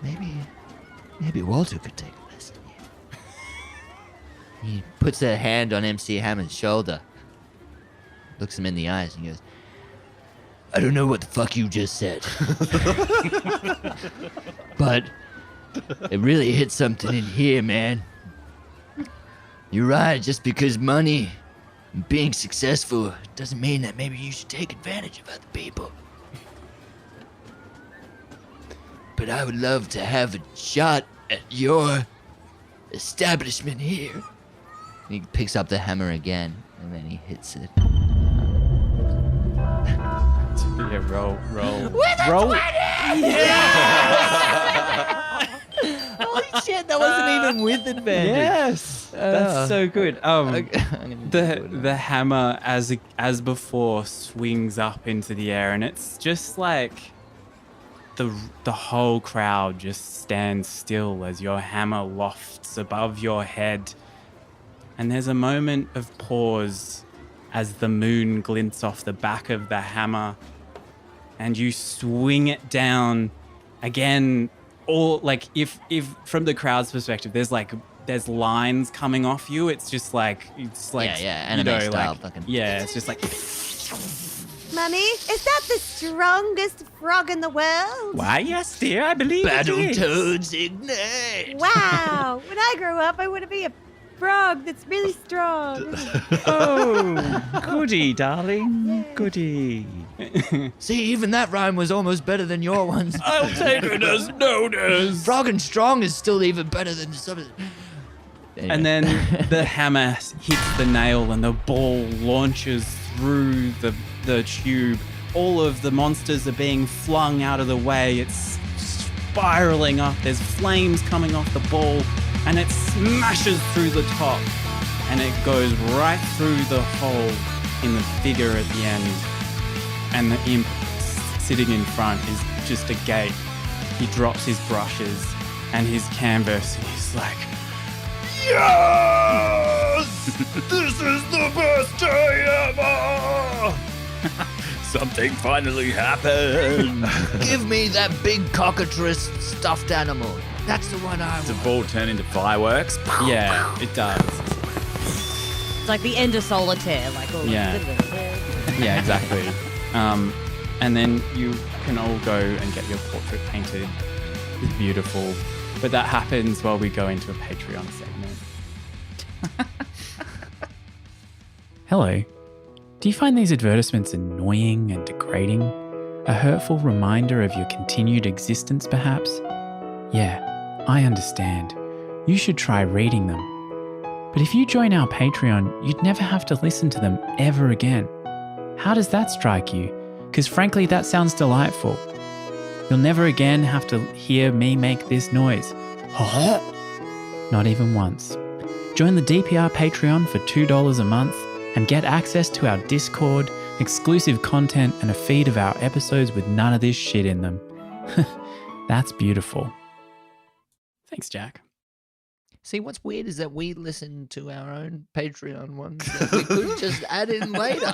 F: Maybe Walter could take a listen here. He puts a hand on MC Hammond's shoulder. Looks him in the eyes and goes, I don't know what the fuck you just said. But it really hit something in here, man. You're right, just because money and being successful doesn't mean that maybe you should take advantage of other people. But I would love to have a shot at your establishment here. He picks up the hammer again, and then he hits it.
B: yeah, roll.
F: With a
B: Roll.
F: 20! Holy shit, that wasn't even with advantage.
B: Yes, that's so good.
F: The
B: The hammer, as before, swings up into the air, and it's just like the whole crowd just stands still as your hammer lofts above your head. And there's a moment of pause as the moon glints off the back of the hammer, and you swing it down again. All like if from the crowd's perspective, there's lines coming off you. It's like
F: anime style fucking.
B: Yeah, it's just like.
D: Mummy, is that the strongest frog in the world?
A: Why, yes, dear, I believe it is.
F: Battletoads ignite!
D: Wow. When I grow up, I want to be a frog that's really strong.
A: Oh, goody, darling, goody.
F: See, even that rhyme was almost better than your ones.
I: I'll take it as notice.
F: Frog and strong is still even better than some of the... Anyway.
B: And then the hammer hits the nail and the ball launches through the tube. All of the monsters are being flung out of the way. It's spiraling up. There's flames coming off the ball, and it smashes through the top, and it goes right through the hole in the figure at the end. And the imp sitting in front is just a gate. He drops his brushes and his canvas, and he's like,
C: Yes! This is the best day ever!
A: Something finally happened.
F: Give me that big cockatrice stuffed animal. That's the one I
A: Does the
F: want.
A: ball turn into fireworks?
B: yeah, it does.
D: It's like the end of Solitaire. Like all
B: Yeah. Yeah, exactly. And then you can all go and get your portrait painted. It's beautiful. But that happens while we go into a Patreon segment. Hello. Do you find these advertisements annoying and degrading? A hurtful reminder of your continued existence, perhaps? Yeah, I understand. You should try reading them. But if you join our Patreon, you'd never have to listen to them ever again. How does that strike you? Because frankly, that sounds delightful. You'll never again have to hear me make this noise. Not even once. Join the DPR Patreon for $2 a month and get access to our Discord, exclusive content, and a feed of our episodes with none of this shit in them. That's beautiful. Thanks, Jack.
F: See, what's weird is that we listen to our own Patreon ones that we could just add in later.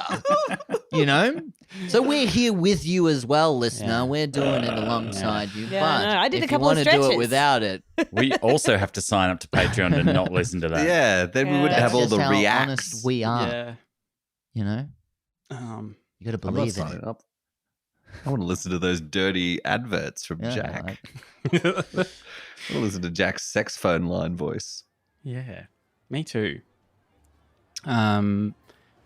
F: You know? So we're here with you as well, listener.
B: Yeah.
F: We're doing it alongside you.
D: Yeah,
F: but
D: no, I did a
F: if
D: couple of
F: you want to do it
D: stretches.
F: without it,
A: We also have to sign up to Patreon to not listen to that.
E: Yeah, then we
D: Yeah.
E: wouldn't
F: that's
E: have all
F: just
E: the
F: how
E: reacts.
F: honest we are.
B: Yeah.
F: You know? You got to
E: I'm not
F: believe in
E: signing
F: it.
E: up. I want to listen to those dirty adverts from
F: Yeah,
E: Jack.
F: like-
E: I want to listen to Jack's sex phone line voice.
B: Yeah, me too.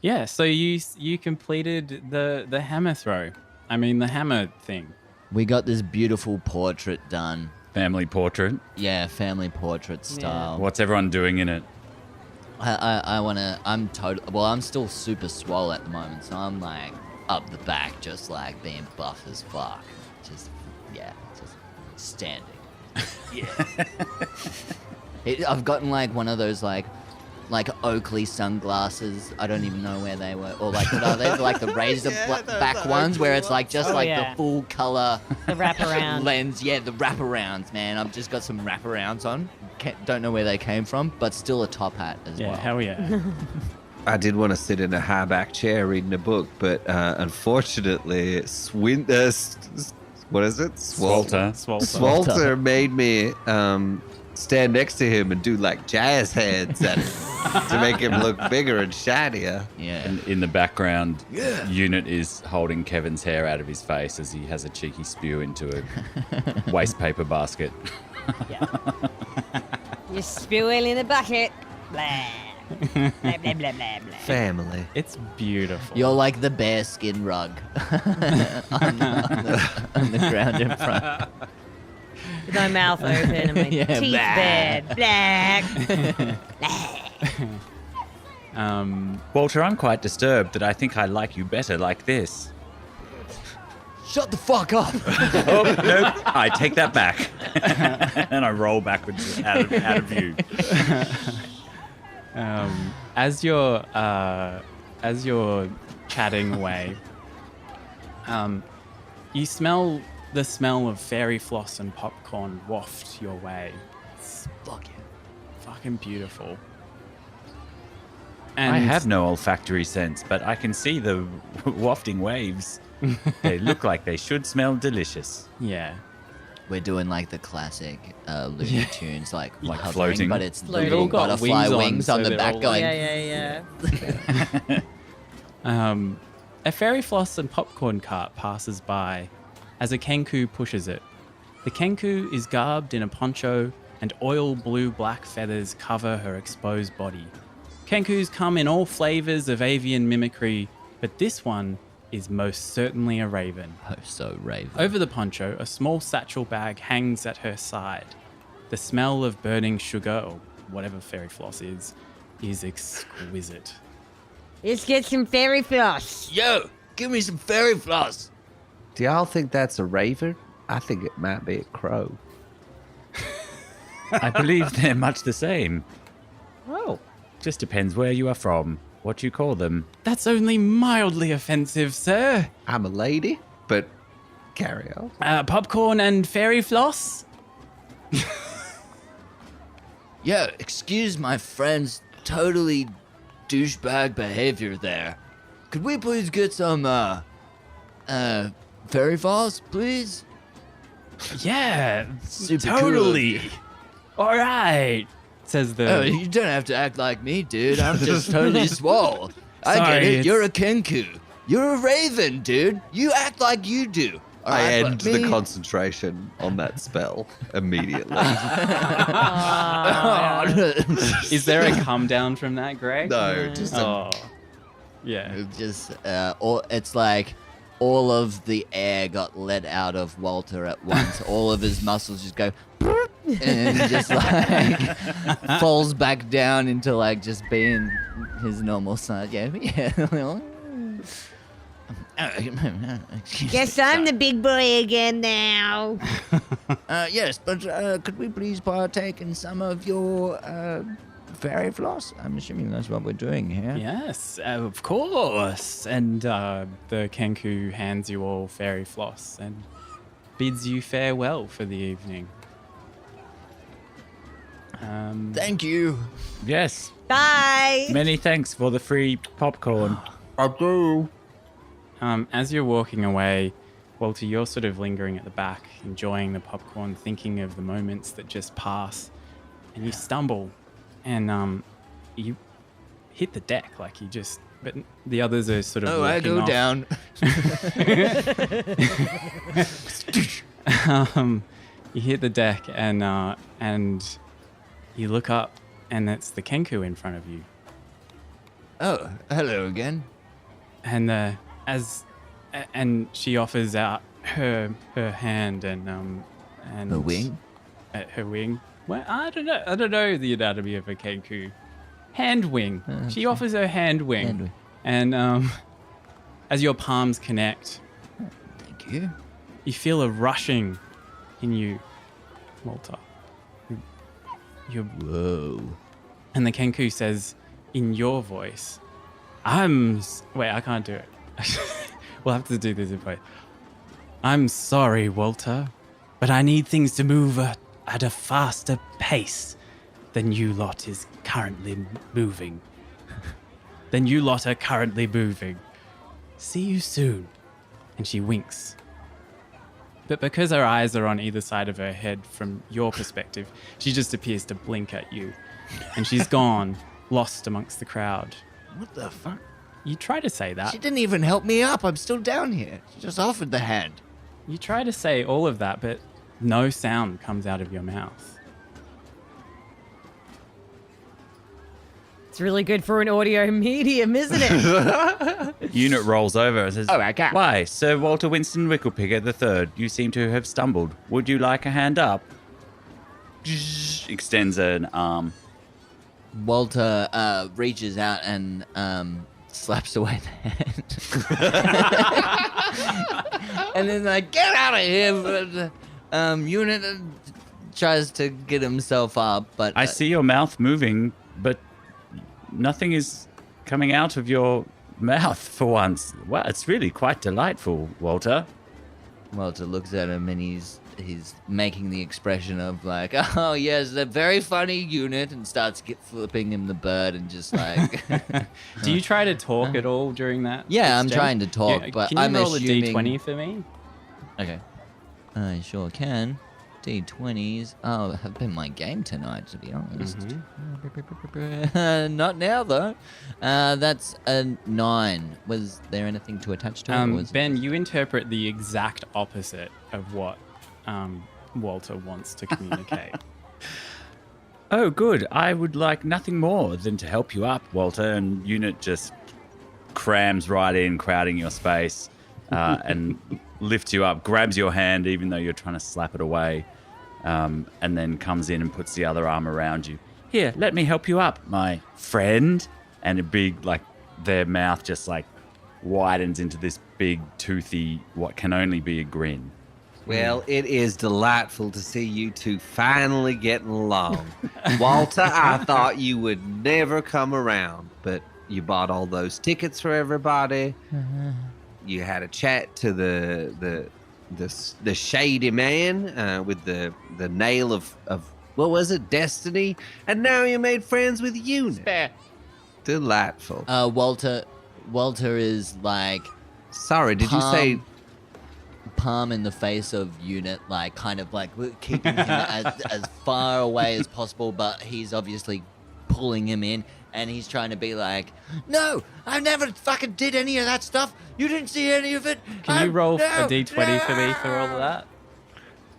B: Yeah, so you completed the hammer throw. I mean, the hammer thing.
F: We got this beautiful portrait done.
A: Family portrait.
F: Yeah, family portrait style.
A: What's everyone doing in it?
F: I want to, I'm still super swole at the moment, so I'm like up the back, just like being buff as fuck. Just standing. Yeah. I've gotten like one of those like Oakley sunglasses. I don't even know where they were. Or like, what are they? Like the razor back ones where it's like just the full color
D: The wraparound.
F: lens. Yeah, the wraparounds, man. I've just got some wraparounds on. Don't know where they came from, but still a top hat as
B: Yeah,
F: well.
B: hell yeah.
E: I did want to sit in a high back chair reading a book, but unfortunately, what is it?
A: Swalter.
E: Swalter made me stand next to him and do like jazz hands at him to make him look bigger and shinier.
F: Yeah.
A: And in the background, Unit is holding Kevin's hair out of his face as he has a cheeky spew into a waste paper basket.
D: You spew it in a bucket. Blah. Blah, blah, blah, blah, blah.
E: Family.
B: It's beautiful.
F: You're like the bearskin rug on the ground in front.
D: With my mouth open and my
F: Yeah,
D: teeth
F: blah.
D: bared. Black.
A: Walter, I'm quite disturbed that I think I like you better like this.
F: Shut the fuck up.
A: Oh, nope. I take that back. And I roll backwards out of view.
B: As you're chatting away, you smell the smell of fairy floss and popcorn waft your way. It's fucking beautiful. And
A: I have no olfactory sense, but I can see the wafting waves. They look like they should smell delicious.
B: Yeah.
F: We're doing like the classic Looney Tunes, like hovering,
A: floating.
F: but it's the
D: Floating.
F: little
B: They've all got
F: butterfly
B: wings on,
F: wings
B: so
F: on the
B: they're
F: back
B: all-
F: going.
D: Yeah.
B: A fairy floss and popcorn cart passes by as a kenku pushes it. The kenku is garbed in a poncho and oil blue-black feathers cover her exposed body. Kenkus come in all flavors of avian mimicry, but this one is most certainly a raven.
F: Oh, so raven.
B: Over the poncho, a small satchel bag hangs at her side. The smell of burning sugar, or whatever fairy floss is exquisite.
D: Let's get some fairy floss.
F: Yo, give me some fairy floss.
E: Do y'all think that's a raven? I think it might be a crow.
A: I believe they're much the same.
E: Oh.
A: Just depends where you are from, what you call them.
B: That's only mildly offensive, sir.
E: I'm a lady, but carry on.
B: Popcorn and fairy floss?
F: Yo, excuse my friend's totally douchebag behavior there. Could we please get some fairy floss, please?
B: Yeah,
F: Super
B: totally. All right, says the...
F: Oh, you don't have to act like me, dude. I'm just totally swole. I
B: Sorry,
F: get it.
B: it's-
F: You're a kenku. You're a raven, dude. You act like you do. All
E: I
F: right,
E: end
F: but
E: the
F: me-
E: concentration on that spell immediately.
B: Is there a come down from that, Greg?
E: No, just a
B: Oh, yeah.
F: It just, it's like all of the air got let out of Walter at once. All of his muscles just go, and he just like falls back down into like just being his normal size. Yeah.
D: Guess I'm the big boy again now.
F: Yes, but could we please partake in some of your fairy floss? I'm assuming that's what we're doing here.
B: Yes, of course. And the Kenku hands you all fairy floss and bids you farewell for the evening.
F: Thank you.
A: Yes.
D: Bye.
A: Many thanks for the free popcorn.
E: I do.
B: As you're walking away, Walter, you're sort of lingering at the back, enjoying the popcorn, thinking of the moments that just pass, and you stumble, and you hit the deck, like you just. But the others are sort of.
F: Oh, I go
B: off.
F: down.
B: You hit the deck, and you look up, and it's the Kenku in front of you.
F: Oh, hello again.
B: And and she offers out her hand and
F: The wing?
B: Her wing. Well, I don't know the anatomy of a Kenku. Hand wing. She offers her hand wing.
F: Hand wing.
B: And as your palms connect,
F: Thank you.
B: you feel a rushing in you, Walter.
F: Whoa.
B: And the Kenku says in your voice, wait, I can't do it. We'll have to do this in voice. I'm sorry, Walter, but I need things to move at a faster pace than you lot is currently moving. See you soon. And she winks. But because her eyes are on either side of her head from your perspective, she just appears to blink at you. And she's gone, lost amongst the crowd.
F: What the fuck?
B: You try to say that.
F: She didn't even help me up. I'm still down here. She just offered the hand.
B: You try to say all of that, but no sound comes out of your mouth.
D: It's really good for an audio medium, isn't it?
A: Unit rolls over and says,
F: Oh, I can't.
A: Why, Sir Walter Winston Wicklepigger III, you seem to have stumbled. Would you like a hand up? Extends an arm.
F: Walter reaches out and slaps away the hand. And then like, get out of here. But Unit tries to get himself up, but
A: I see your mouth moving, but nothing is coming out of your mouth for once. Wow, it's really quite delightful, Walter.
F: Walter looks at him and he's making the expression of like, oh yes, the very funny Unit, and starts flipping him the bird and just like.
B: Do you try to talk at all during that?
F: Yeah, I'm
B: exchange?
F: trying to talk, but
B: can you
F: I'm
B: roll
F: assuming...
B: a d20 for me?
F: Okay. I sure can. D20s. Oh, have been my game tonight, to be honest. Not now, though. That's a 9. Was there anything to attach to it?
B: Ben, you interpret the exact opposite of what Walter wants to communicate.
A: Oh, good. I would like nothing more than to help you up, Walter. And Unit just crams right in, crowding your space, and lifts you up, grabs your hand, even though you're trying to slap it away, and then comes in and puts the other arm around you. Here, let me help you up, my friend. And a big, like, their mouth just, like, widens into this big, toothy, what can only be a grin.
E: Well, it is delightful to see you two finally getting along. Walter, I thought you would never come around, but you bought all those tickets for everybody. You had a chat to the shady man with the nail of what was it, destiny, and now you made friends with Unit. Delightful.
F: Walter is like
E: Sorry, did you say?
F: Palm in the face of Unit, like kind of like keeping him as far away as possible, but he's obviously pulling him in, and he's trying to be like, no, I never fucking did any of that stuff. You didn't see any of it.
B: Can you roll a d20 for me for all of that?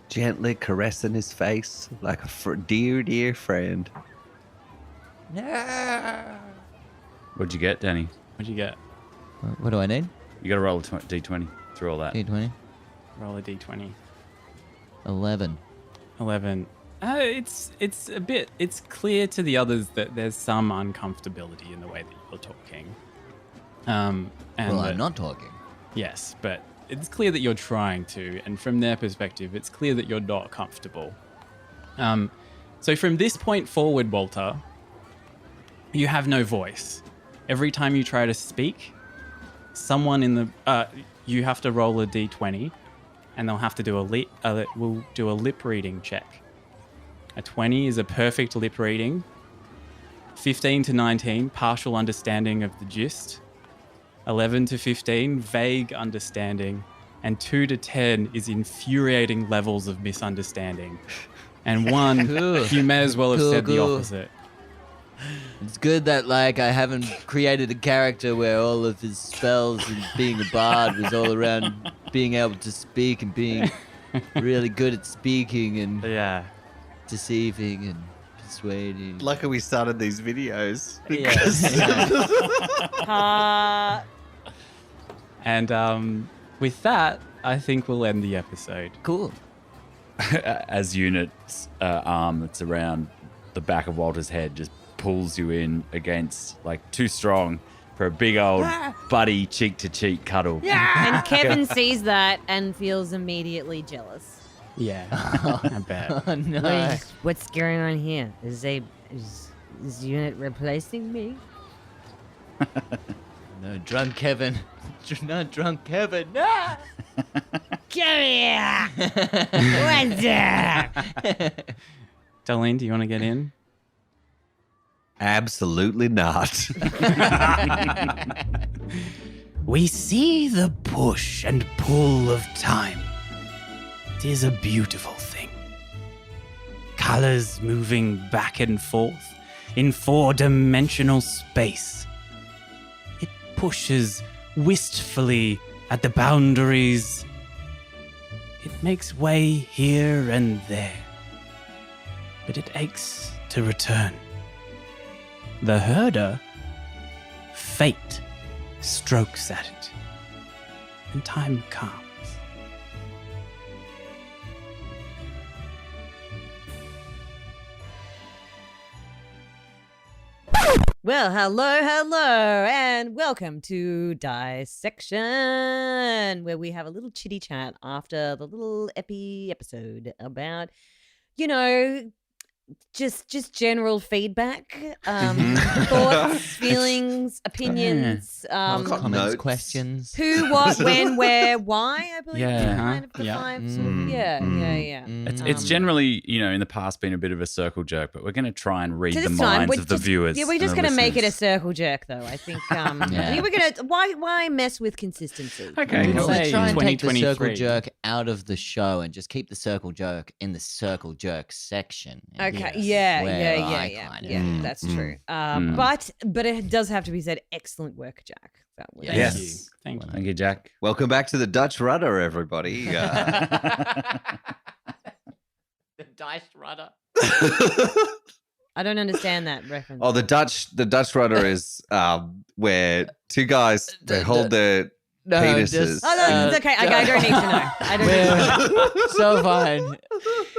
E: Gently caressing his face like a dear, dear friend.
F: No.
A: What'd you get, Danny?
B: What'd you get?
F: What do I need?
A: You got to roll a d20 through all that.
F: D20.
B: Roll a d20.
F: 11.
B: 11. It's clear to the others that there's some uncomfortability in the way that you're talking. And
F: Well, I'm not talking.
B: Yes, but it's clear that you're trying to, and from their perspective, it's clear that you're not comfortable. So from this point forward, Walter, You have no voice. Every time you try to speak, someone in the you have to roll a d20, and they'll have to do we'll do a lip reading check. A 20 is a perfect lip reading. 15 to 19, partial understanding of the gist. 11 to 15, vague understanding. And 2 to 10 is infuriating levels of misunderstanding. And 1, you may as well have said the opposite.
F: It's good that like I haven't created a character where all of his spells and being a bard was all around being able to speak and being really good at speaking and deceiving and persuading.
E: Lucky we started these videos.
B: And with that, I think we'll end the episode.
F: Cool.
A: As Unit's arm that's around the back of Walter's head just pulls you in against, like, too strong for a big old buddy cheek-to-cheek cuddle.
D: And Kevin sees that and feels immediately jealous.
B: Yeah, I bet.
F: Oh, no.
D: What's going on here? Is Unit replacing me?
F: No, drunk Kevin. No, drunk Kevin. No!
D: Come here! What's up?
B: Darlene, do you want to get in?
E: Absolutely not.
I: We see the push and pull of time. It is a beautiful thing. Colors moving back and forth in four-dimensional space. It pushes wistfully at the boundaries. It makes way here and there, but it aches to return. The herder, fate, strokes at it, and time calms.
D: Well, hello, and welcome to Dissection, where we have a little chitty chat after the little episode about, just general feedback, thoughts, feelings, opinions,
F: Comments,
E: Notes.
F: questions.
D: who, what, when, where, why, I believe.
A: Yeah.
D: Kind of the five sort of, yeah.
A: It's generally, in the past been a bit of a circle jerk, but we're going to try and read
D: So
A: the
D: this time,
A: minds
D: we're
A: of the
D: just-
A: viewers.
D: Yeah, we're just
A: and the
D: going to make it a
A: listeners.
D: circle jerk, though. I think, I think we're going to, why mess with consistency?
B: Okay,
F: Let's
B: say
F: try and take the
B: 2023.
F: circle jerk out of the show and just keep the circle jerk in the circle jerk section.
D: Okay.
B: Yes.
F: Where
D: Yeah.
F: I kind of-
D: Yeah, that's true. But it does have to be said. Excellent work, Jack. That was
B: Thank
A: Yes.
B: you. Thank you.
A: Thank you, Jack.
E: Welcome back to the Dutch Rudder, everybody.
F: The dice rudder.
D: I don't understand that reference.
E: Oh, the Dutch Rudder is where two guys they hold their penises.
D: Oh, no, it's okay. I don't need to know. I don't need to know.
F: So fine.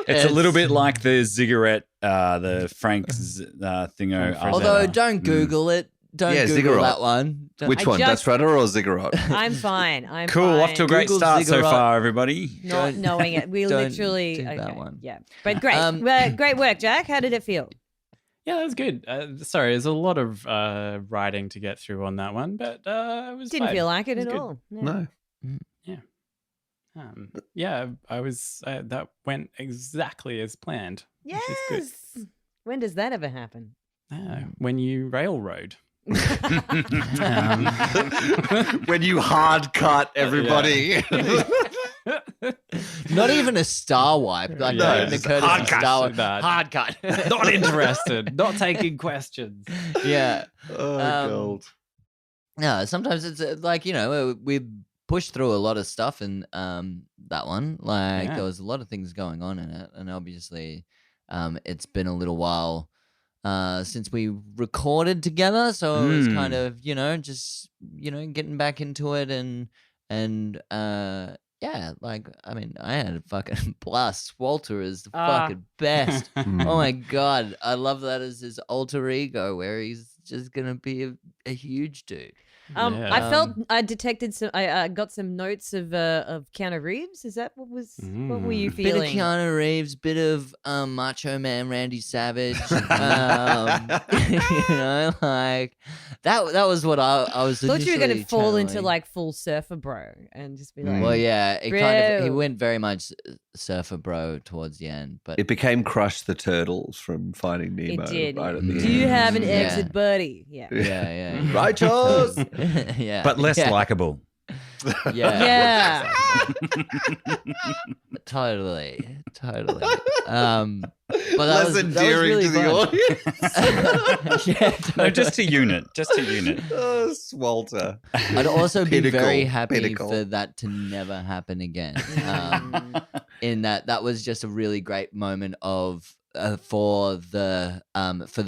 A: It's a little bit like the ziggurat, the Frank's thingo.
F: Although, don't Google it. Don't
E: Yeah,
F: Google
E: ziggurat.
F: that one. Don't-
E: Which
D: I
E: one,
D: just-
E: Dutch Rudder or Ziggurat?
D: I'm fine.
A: Cool, off to a great
F: Google
A: start so
F: ziggurat.
A: far, everybody.
D: Not
F: Don't-
D: knowing it. We
F: don't
D: literally.
F: do that
D: Okay.
F: one.
D: Yeah. But great. Great work, Jack. How did it feel?
B: Yeah, that was good. Sorry, there's a lot of writing to get through on that one, but it was
D: Didn't
B: fine.
D: feel like it
B: was
D: at
B: good.
D: all. Yeah.
E: No.
B: I was. That went exactly as planned. Which is good.
D: Yes. When does that ever happen?
B: When you railroad.
E: When you hard cut everybody.
F: Not even a star wipe. Like,
B: Yeah,
F: not even a
B: just
F: courtesy
B: hard cut.
F: star wipe.
B: Bad.
F: Hard cut.
B: Not interested. Not taking questions.
F: Yeah.
E: Oh, God.
F: No, sometimes it's like, we pushed through a lot of stuff in that one. Like,
B: Yeah.
F: there was a lot of things going on in it. And obviously, it's been a little while since we recorded together. So it was kind of, just, getting back into it and yeah, like, I mean, I had a fucking blast. Walter is the fucking best. Oh my God. I love that as his alter ego where he's just going to be a huge dude.
B: Yeah.
D: I felt I detected some. I got some notes of Keanu Reeves. Is that what were you
F: Bit of
D: feeling?
F: Keanu Reeves, bit of Macho Man Randy Savage. Like that was what I was.
D: Thought you were going to
F: initially
D: fall into
F: channeling.
D: like full surfer bro and just be like,
F: Well, yeah, he
D: Bro.
F: went very much surfer bro towards the end, but
E: It became Crush the Turtles from Finding Nemo.
D: it did.
E: Right at the
D: Do you
E: end.
D: have an
F: Yeah.
D: exit buddy? Yeah.
F: yeah.
E: Righteous.
F: Yeah,
A: But less
F: yeah,
A: likable.
F: Yeah,
D: Yeah.
F: totally. But that
E: Less
F: was
E: endearing
F: really
E: to the
F: fun.
E: audience.
F: Yeah,
A: No,
F: totally.
A: just to unit. Just to unit.
E: Oh, Swalter.
F: I'd also be very
E: Pinnacle,
F: happy
E: pinnacle.
F: for that to never happen again. In that was just a really great moment of for the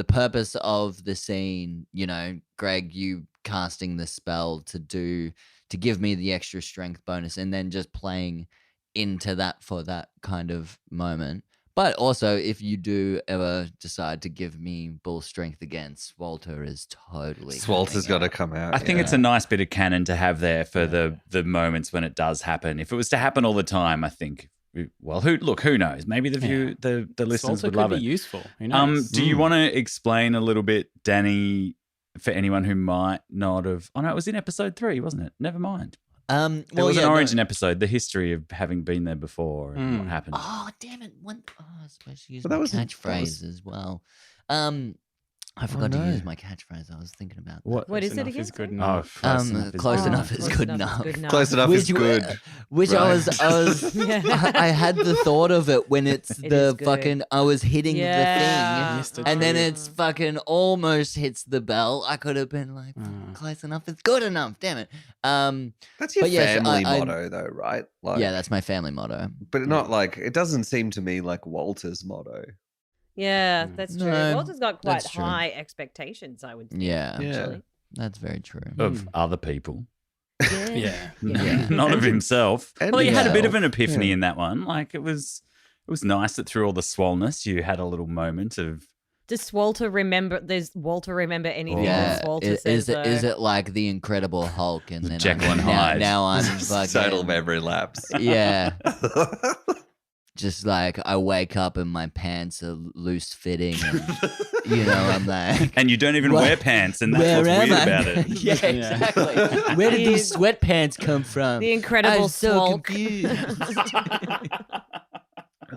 F: purpose of the scene. You know, Greg, you casting the spell to give me the extra strength bonus, and then just playing into that for that kind of moment. But also, if you do ever decide to give me bull strength again, Swalter is totally.
E: Swalter's got
F: coming
E: to come out.
A: I think it's a nice bit of canon to have there for the moments when it does happen. If it was to happen all the time, I think. Well, who knows? Maybe the listeners
B: Salsa
A: would
B: could
A: love
B: be
A: it.
B: useful. Who knows?
A: Do you want to explain a little bit, Danny, for anyone who might not have? Oh no, it was in episode 3, wasn't it? Never mind.
F: There
A: There was an origin episode, the history of having been there before and what happened.
F: Oh damn it! I was supposed to use
E: But
F: my
E: that was-
F: catchphrase as well. I forgot to use my catchphrase. I was thinking about that.
A: What?
D: What is it
B: Enough
D: again?
B: is good
D: sorry?
B: enough.
F: Close enough is
D: Close
F: good
D: enough is
F: enough.
E: Close enough is good.
F: Which
E: Right.
F: I was I had the thought of it when it's
D: It
F: the
D: is good.
F: fucking I was hitting
D: Yeah.
B: Missed
F: the
B: a
F: thing, and then
B: treat.
F: it's fucking almost hits the bell. I could have been like, close enough is good enough. Damn it.
E: That's your
F: But yes,
E: family
F: I-
E: motto, though, right? Like,
F: Yeah, that's my family motto.
E: but not like it doesn't seem to me like Walter's motto.
D: Yeah, that's true.
F: No,
D: Walter's got quite
F: that's true.
D: high expectations, I would think.
F: Yeah,
D: Actually.
F: that's very true.
A: Of other people,
B: Yeah.
F: Yeah.
A: not of himself.
E: And
A: Well, you had a bit of
E: himself,
A: an epiphany
E: yeah.
A: in that one. Like it was nice that through all the swollenness, you had a little moment of.
D: Does Walter remember? Does Walter remember anything
F: Yeah,
D: else Walter
F: is
D: says?
F: it
D: though?
F: it like the Incredible Hulk and then
A: Jekyll and
F: now,
A: Hyde.
F: now I'm fucking
E: Total memory lapse.
F: Yeah, just like I wake up and my pants are loose fitting, and I'm like,
A: And you don't even
F: What?
A: wear pants, and that's
F: where
A: what's
F: am
A: weird
F: I?
A: about it.
F: Yeah, exactly. Where did these sweatpants come from?
D: The Incredible
F: I'm so
D: Swalk.
F: confused.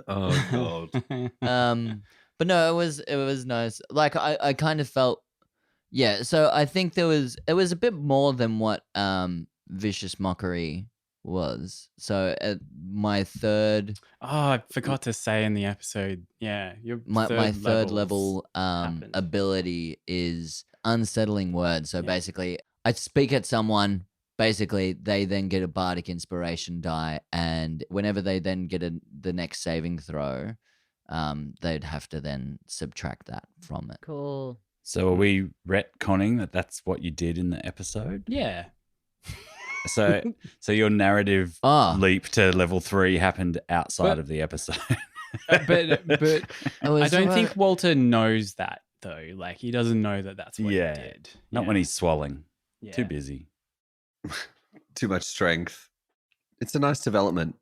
E: Oh god.
F: But no, it was nice. Like I kind of felt, yeah. So I think it was a bit more than what Vicious Mockery was. So my third
B: Oh, I forgot to say in the episode. Yeah, your
F: my third
B: levels
F: level
B: happened.
F: ability is unsettling words. So basically, I speak at someone. Basically, they then get a bardic inspiration die, and whenever they then get the next saving throw, they'd have to then subtract that from it.
D: Cool.
A: So are we retconning that that's what you did in the episode?
B: Yeah.
A: So your narrative
F: Ah.
A: leap to level 3 happened outside
B: But-
A: of the episode.
B: But
F: It was
B: I don't
F: sort
B: think
F: of-
B: Walter knows that though. Like he doesn't know that that's what
A: Yeah.
B: he did.
A: Not when
B: Yeah.
A: he's swallowing.
B: Yeah.
A: Too busy.
E: Too much strength. It's a nice development,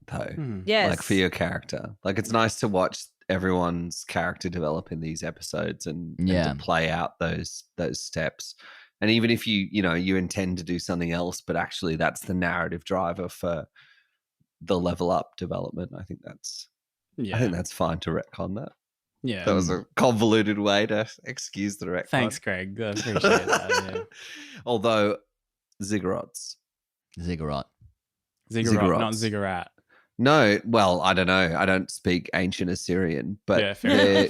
E: though.
D: Yes.
E: Like for your character. Like it's nice to watch everyone's character develop in these episodes and
F: Yeah.
E: to play out those steps. And even if you intend to do something else, but actually that's the narrative driver for the level up development, I think that's fine to retcon that.
B: Yeah.
E: That was a convoluted way to excuse the retcon.
B: Thanks, Greg. I appreciate that. Yeah.
E: Although ziggurats.
F: Ziggurat.
B: Ziggurat, not
E: Ziggurats.
B: ziggurat.
E: No, well, I don't know. I don't speak ancient Assyrian, but
B: Yeah, fair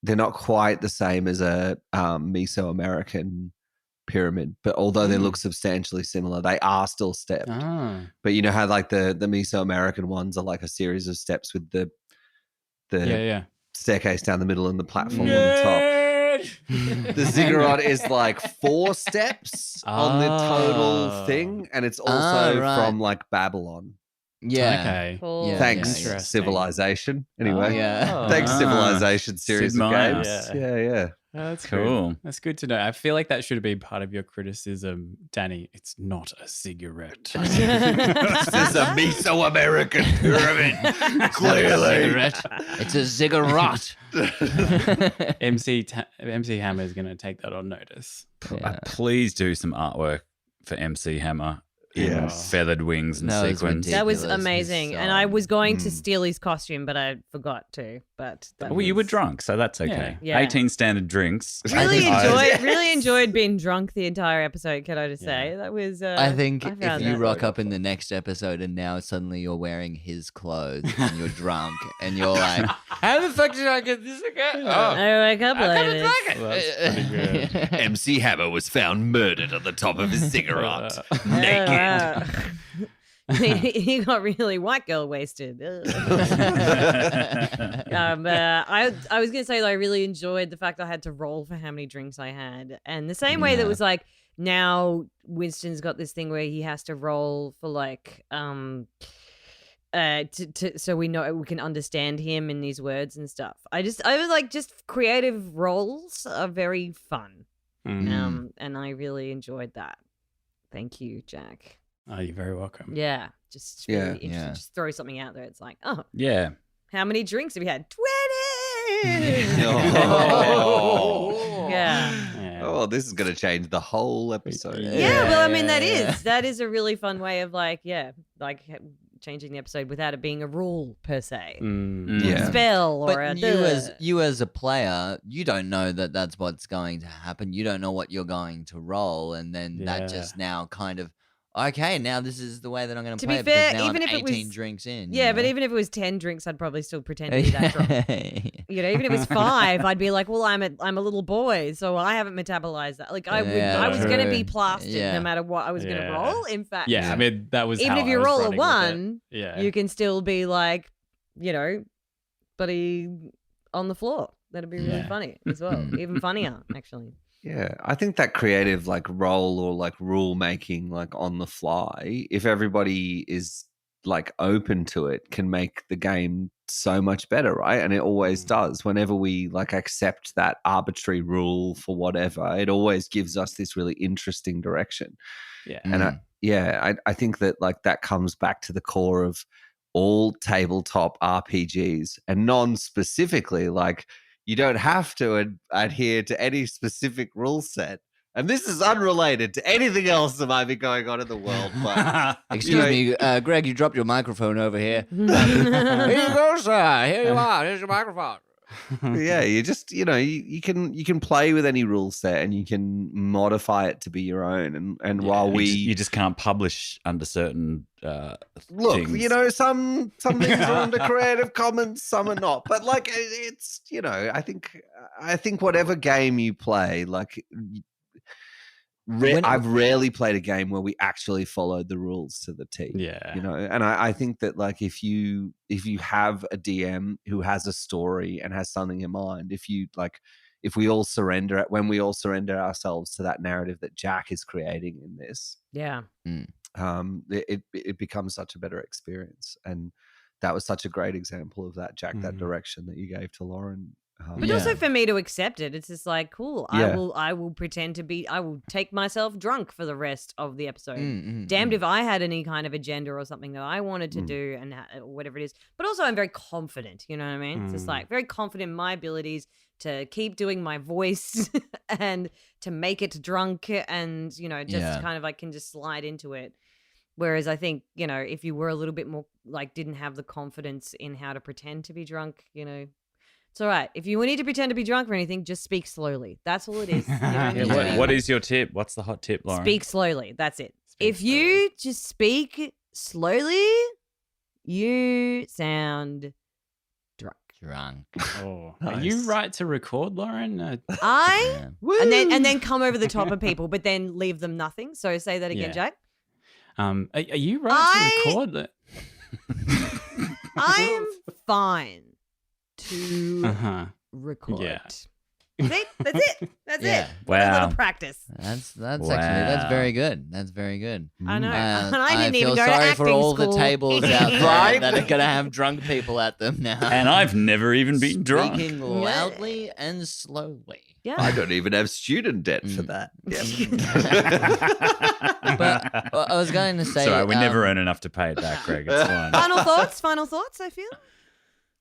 E: they're not quite the same as a Mesoamerican pyramid. But although they look substantially similar, they are still stepped.
B: Ah.
E: But you know how like the Mesoamerican ones are like a series of steps with the
B: Yeah.
E: staircase down the middle and the platform on the top. The ziggurat is like 4 steps on the total
B: Ah.
E: thing, and it's also
F: right.
E: from like Babylon.
F: Yeah.
B: Okay.
D: Cool.
F: Yeah.
E: Thanks,
B: Interesting.
E: Civilization. Anyway,
F: Yeah.
E: thanks,
A: Ah.
E: Civilization series
A: Sid
E: of games.
A: Meier's.
E: Yeah.
B: That's
A: Cool.
B: Good. That's good to know. I feel like that should have been part of your criticism, Danny. It's not a cigarette.
C: This is a Meso-American pyramid. Clearly.
F: It's a ziggurat.
B: MC Hammer is going to take that on notice.
F: Yeah.
A: Please do some artwork for MC Hammer in
E: Yes.
A: feathered wings and
F: That was
A: sequins.
D: That was
F: ridiculous.
D: amazing.
F: He's
D: And I was going to
E: Mm.
D: steal his costume, but I forgot to. But that
A: Well, you were
D: was-
A: drunk, so that's okay.
D: Yeah.
A: 18 standard drinks.
D: Really
A: I-
D: really enjoyed being drunk the entire episode. Can I just say that was?
F: I think
D: found
F: if you
D: that.
F: rock up in the next episode and now suddenly you're wearing his clothes and you're drunk and you're like, how the fuck did I get this again?
D: I wake up like this.
B: That's pretty good.
C: MC Hammer was found murdered on the top of his cigarette.
D: Oh, wow. He got really white girl wasted. I was gonna say that I really enjoyed the fact I had to roll for how many drinks I had, and the same way that
F: Yeah.
D: was like now Winston's got this thing where he has to roll for like so we know we can understand him in these words and stuff. I was like, just creative roles are very fun.
B: Mm.
D: And I really enjoyed that. Thank you, Jack.
B: Oh, you're very welcome.
D: Yeah, just
E: Yeah.
D: really interesting.
F: Yeah.
D: Just throw something out there. It's like, oh,
A: Yeah.
D: how many drinks have you had? 20.
E: Oh.
D: Yeah.
B: Yeah.
E: Oh, this is going to change the whole episode.
D: Yeah, well, I mean,
F: Yeah,
D: that is a really fun way of like changing the episode without it being a rule per se.
B: Mm.
E: Yeah.
D: A spell or
F: But
D: a
F: you as a player, you don't know that that's what's going to happen. You don't know what you're going to roll, and then
B: Yeah.
F: that just now kind of okay. Now this is the way that I'm going
D: To
F: to
D: be
F: play it
D: fair,
F: because now
D: even
F: I'm
D: if it was-
F: 18 drinks in.
D: Yeah, but even if it was 10 drinks, I'd probably still pretend to be that drunk. You know, even if it was 5, I'd be like, well, I'm a little boy, so I haven't metabolized that. Like I was
B: true.
D: going to be plastered
F: Yeah.
D: no matter what I was going to
B: Yeah.
D: roll. In fact,
B: Yeah, I mean, that was
D: even
B: how
D: if
B: I
D: you
B: was
D: roll a
B: running with it.
D: 1,
B: Yeah.
D: you can still be like, you know, buddy on the floor. That'd be really
B: Yeah.
D: funny as well. Even funnier, actually.
E: Yeah, I think that creative like role or like rule making like on the fly, if everybody is like open to it, can make the game so much better, right? And it always does. Whenever we like accept that arbitrary rule for whatever, it always gives us this really interesting direction.
B: Yeah.
E: And I think that like that comes back to the core of all tabletop RPGs, and non-specifically like you don't have to adhere to any specific rule set. And this is unrelated to anything else that might be going on in the world. But
F: Excuse me, Greg, you dropped your microphone over here. Here you go, sir. Here you are. Here's your microphone.
E: yeah, you just you can play with any rule set and you can modify it to be your own. And while
A: you just can't publish under certain
E: look,
A: things.
E: some things are under Creative Commons, some are not. But like it's I think whatever game you play, like I've rarely played a game where we actually followed the rules to the T.
B: Yeah.
E: And I think that like if you have a DM who has a story and has something in mind, if we all surrender when we all surrender ourselves to that narrative that Jack is creating in this,
D: Yeah.
E: it becomes such a better experience. And that was such a great example of that, Jack, that direction that you gave to Lauren.
D: But also for me to accept it, it's just like, cool.
E: Yeah.
D: I will pretend to be. I will take myself drunk for the rest of the episode. Damned if I had any kind of agenda or something that I wanted to do and whatever it is. But also, I'm very confident. You know what I mean? It's just like very confident in my abilities to keep doing my voice and to make it drunk and just kind of like can just slide into it. Whereas I think if you were a little bit more like didn't have the confidence in how to pretend to be drunk, it's all right. If you need to pretend to be drunk or anything, just speak slowly. That's all it is. You don't need to
A: What is your tip? What's the hot tip, Lauren?
D: Speak slowly. That's it. If you just speak slowly, you sound drunk.
B: Oh,
E: Nice.
B: Are you right to record, Lauren?
D: And then come over the top of people, but then leave them nothing. So say that again,
B: Yeah.
D: Jack.
B: Are you right to record that?
D: I'm fine to
B: Uh-huh.
D: record.
B: Yeah.
D: See? That's it. That's
F: Yeah.
D: it. What a
A: Wow.
D: little practice.
F: That's
A: Wow.
F: actually that's very good. That's very good.
D: I know. And I
F: I
D: didn't
F: feel
D: even go to
F: sorry
D: acting
F: for all
D: school.
F: the tables out there
E: Right?
F: that are gonna have drunk people at them now.
A: And I've never even been drunk.
F: Speaking loudly and slowly.
D: Yeah.
E: I don't even have student debt for that. Yeah.
F: But I was going to say,
A: Sorry, we never earn enough to pay it back, Greg. It's fine.
D: Final thoughts? Final thoughts, I feel?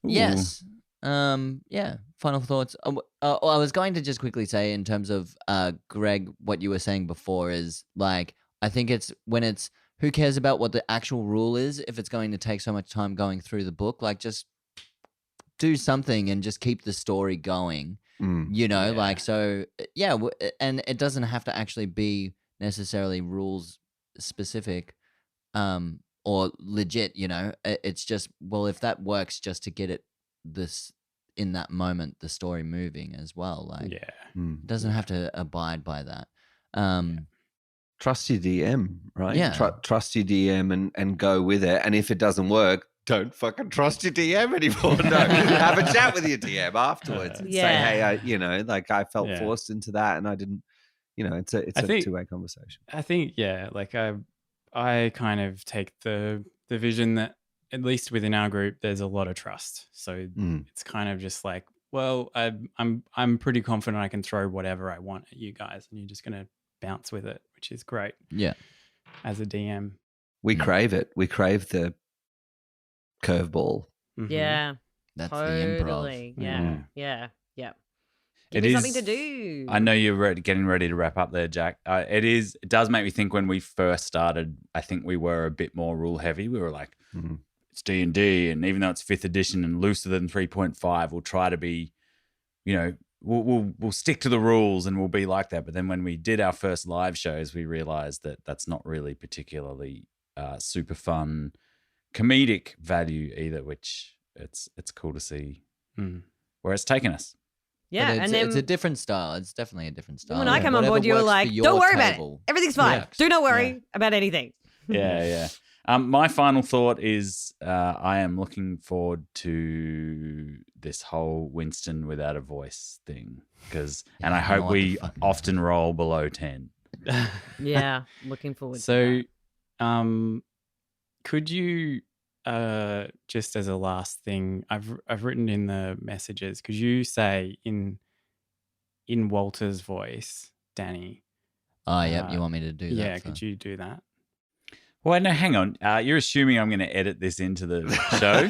F: yes. Yeah. Final thoughts. I was going to just quickly say, in terms of Greg, what you were saying before is like, I think it's when it's who cares about what the actual rule is if it's going to take so much time going through the book, like just do something and just keep the story going. You know, like, so yeah, and it doesn't have to actually be necessarily rules specific or legit, you know. It's just, well, if that works just to get it this in that moment, the story moving as well, like
A: Yeah.
F: it doesn't have to abide by that.
E: Trust your DM, right?
F: Yeah.
E: Trust your DM and go with it. And if it doesn't work, don't fucking trust your DM anymore. No, have a chat with your DM afterwards and
D: Yeah.
E: say, hey, I felt
B: Yeah.
E: forced into that, and I didn't. It's a
B: think-
E: two-way conversation.
B: I think, yeah, like I kind of take the vision that at least within our group, there's a lot of trust. So it's kind of just like, well, I'm pretty confident I can throw whatever I want at you guys, and you're just gonna bounce with it, which is great.
F: Yeah.
B: As a DM.
E: We crave it. We crave the curveball.
B: Mhm.
D: Yeah.
F: That's
D: Totally.
F: the improv.
D: Yeah.
A: Mm.
D: Yeah. Yeah.
A: It
D: Give me
A: is
D: something to do.
A: I know you're getting ready to wrap up there, Jack. It does make me think when we first started, I think we were a bit more rule heavy. We were like, it's D&D, and even though it's 5th edition and looser than 3.5, we'll try to be, we'll stick to the rules and we'll be like that. But then when we did our first live shows, we realized that that's not really particularly super fun comedic value either, which it's cool to see where it's taken us.
D: Yeah.
F: But
D: And then
F: it's a different style. It's definitely a different style.
D: when I come on
F: Whatever
D: board, you were
F: works for
D: like,
F: your
D: don't worry about it.
F: table.
D: Everything's fine.
F: works.
D: Do not worry
F: Yeah.
D: about anything.
A: Yeah. My final thought is I am looking forward to this whole Winston without a voice thing and I
F: I don't know
A: hope
F: what
A: we
F: the fuck-
A: often roll below 10.
D: Yeah. Looking forward to
B: So,
D: that.
B: could you just as a last thing, I've written in the messages, could you say in Walter's voice, Danny?
F: Oh, yep. You want me to do that?
B: Yeah,
F: so-
B: could you do that?
A: Well, no, hang on. You're assuming I'm going to edit this into the show.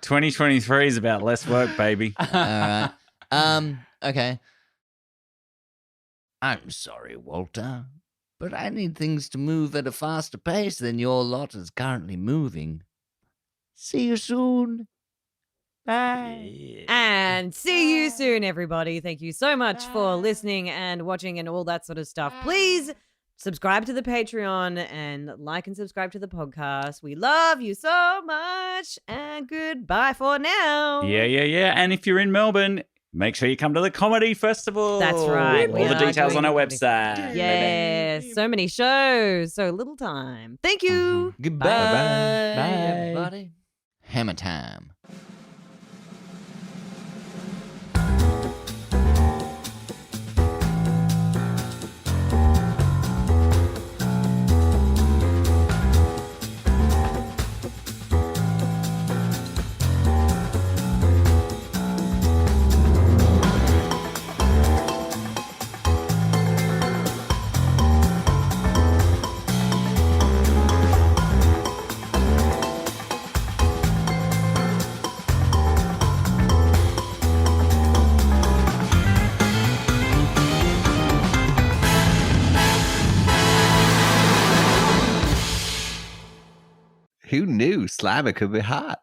A: 2023 is about less work, baby.
F: All right. Okay. I'm sorry, Walter, but I need things to move at a faster pace than your lot is currently moving. See you soon. Bye.
D: And see you soon, everybody. Thank you so much for listening and watching and all that sort of stuff. Please subscribe to the Patreon and like and subscribe to the podcast. We love you so much. And goodbye for now.
A: Yeah. And if you're in Melbourne, make sure you come to the Comedy Festival.
D: That's right.
A: All
D: We
A: the
D: are
A: details
D: doing
A: on our
D: comedy.
A: website.
D: Yes. So many shows. So little time. Thank you.
F: Goodbye,
A: Bye.
F: everybody. Hammer time.
E: Who knew Slammer could be hot?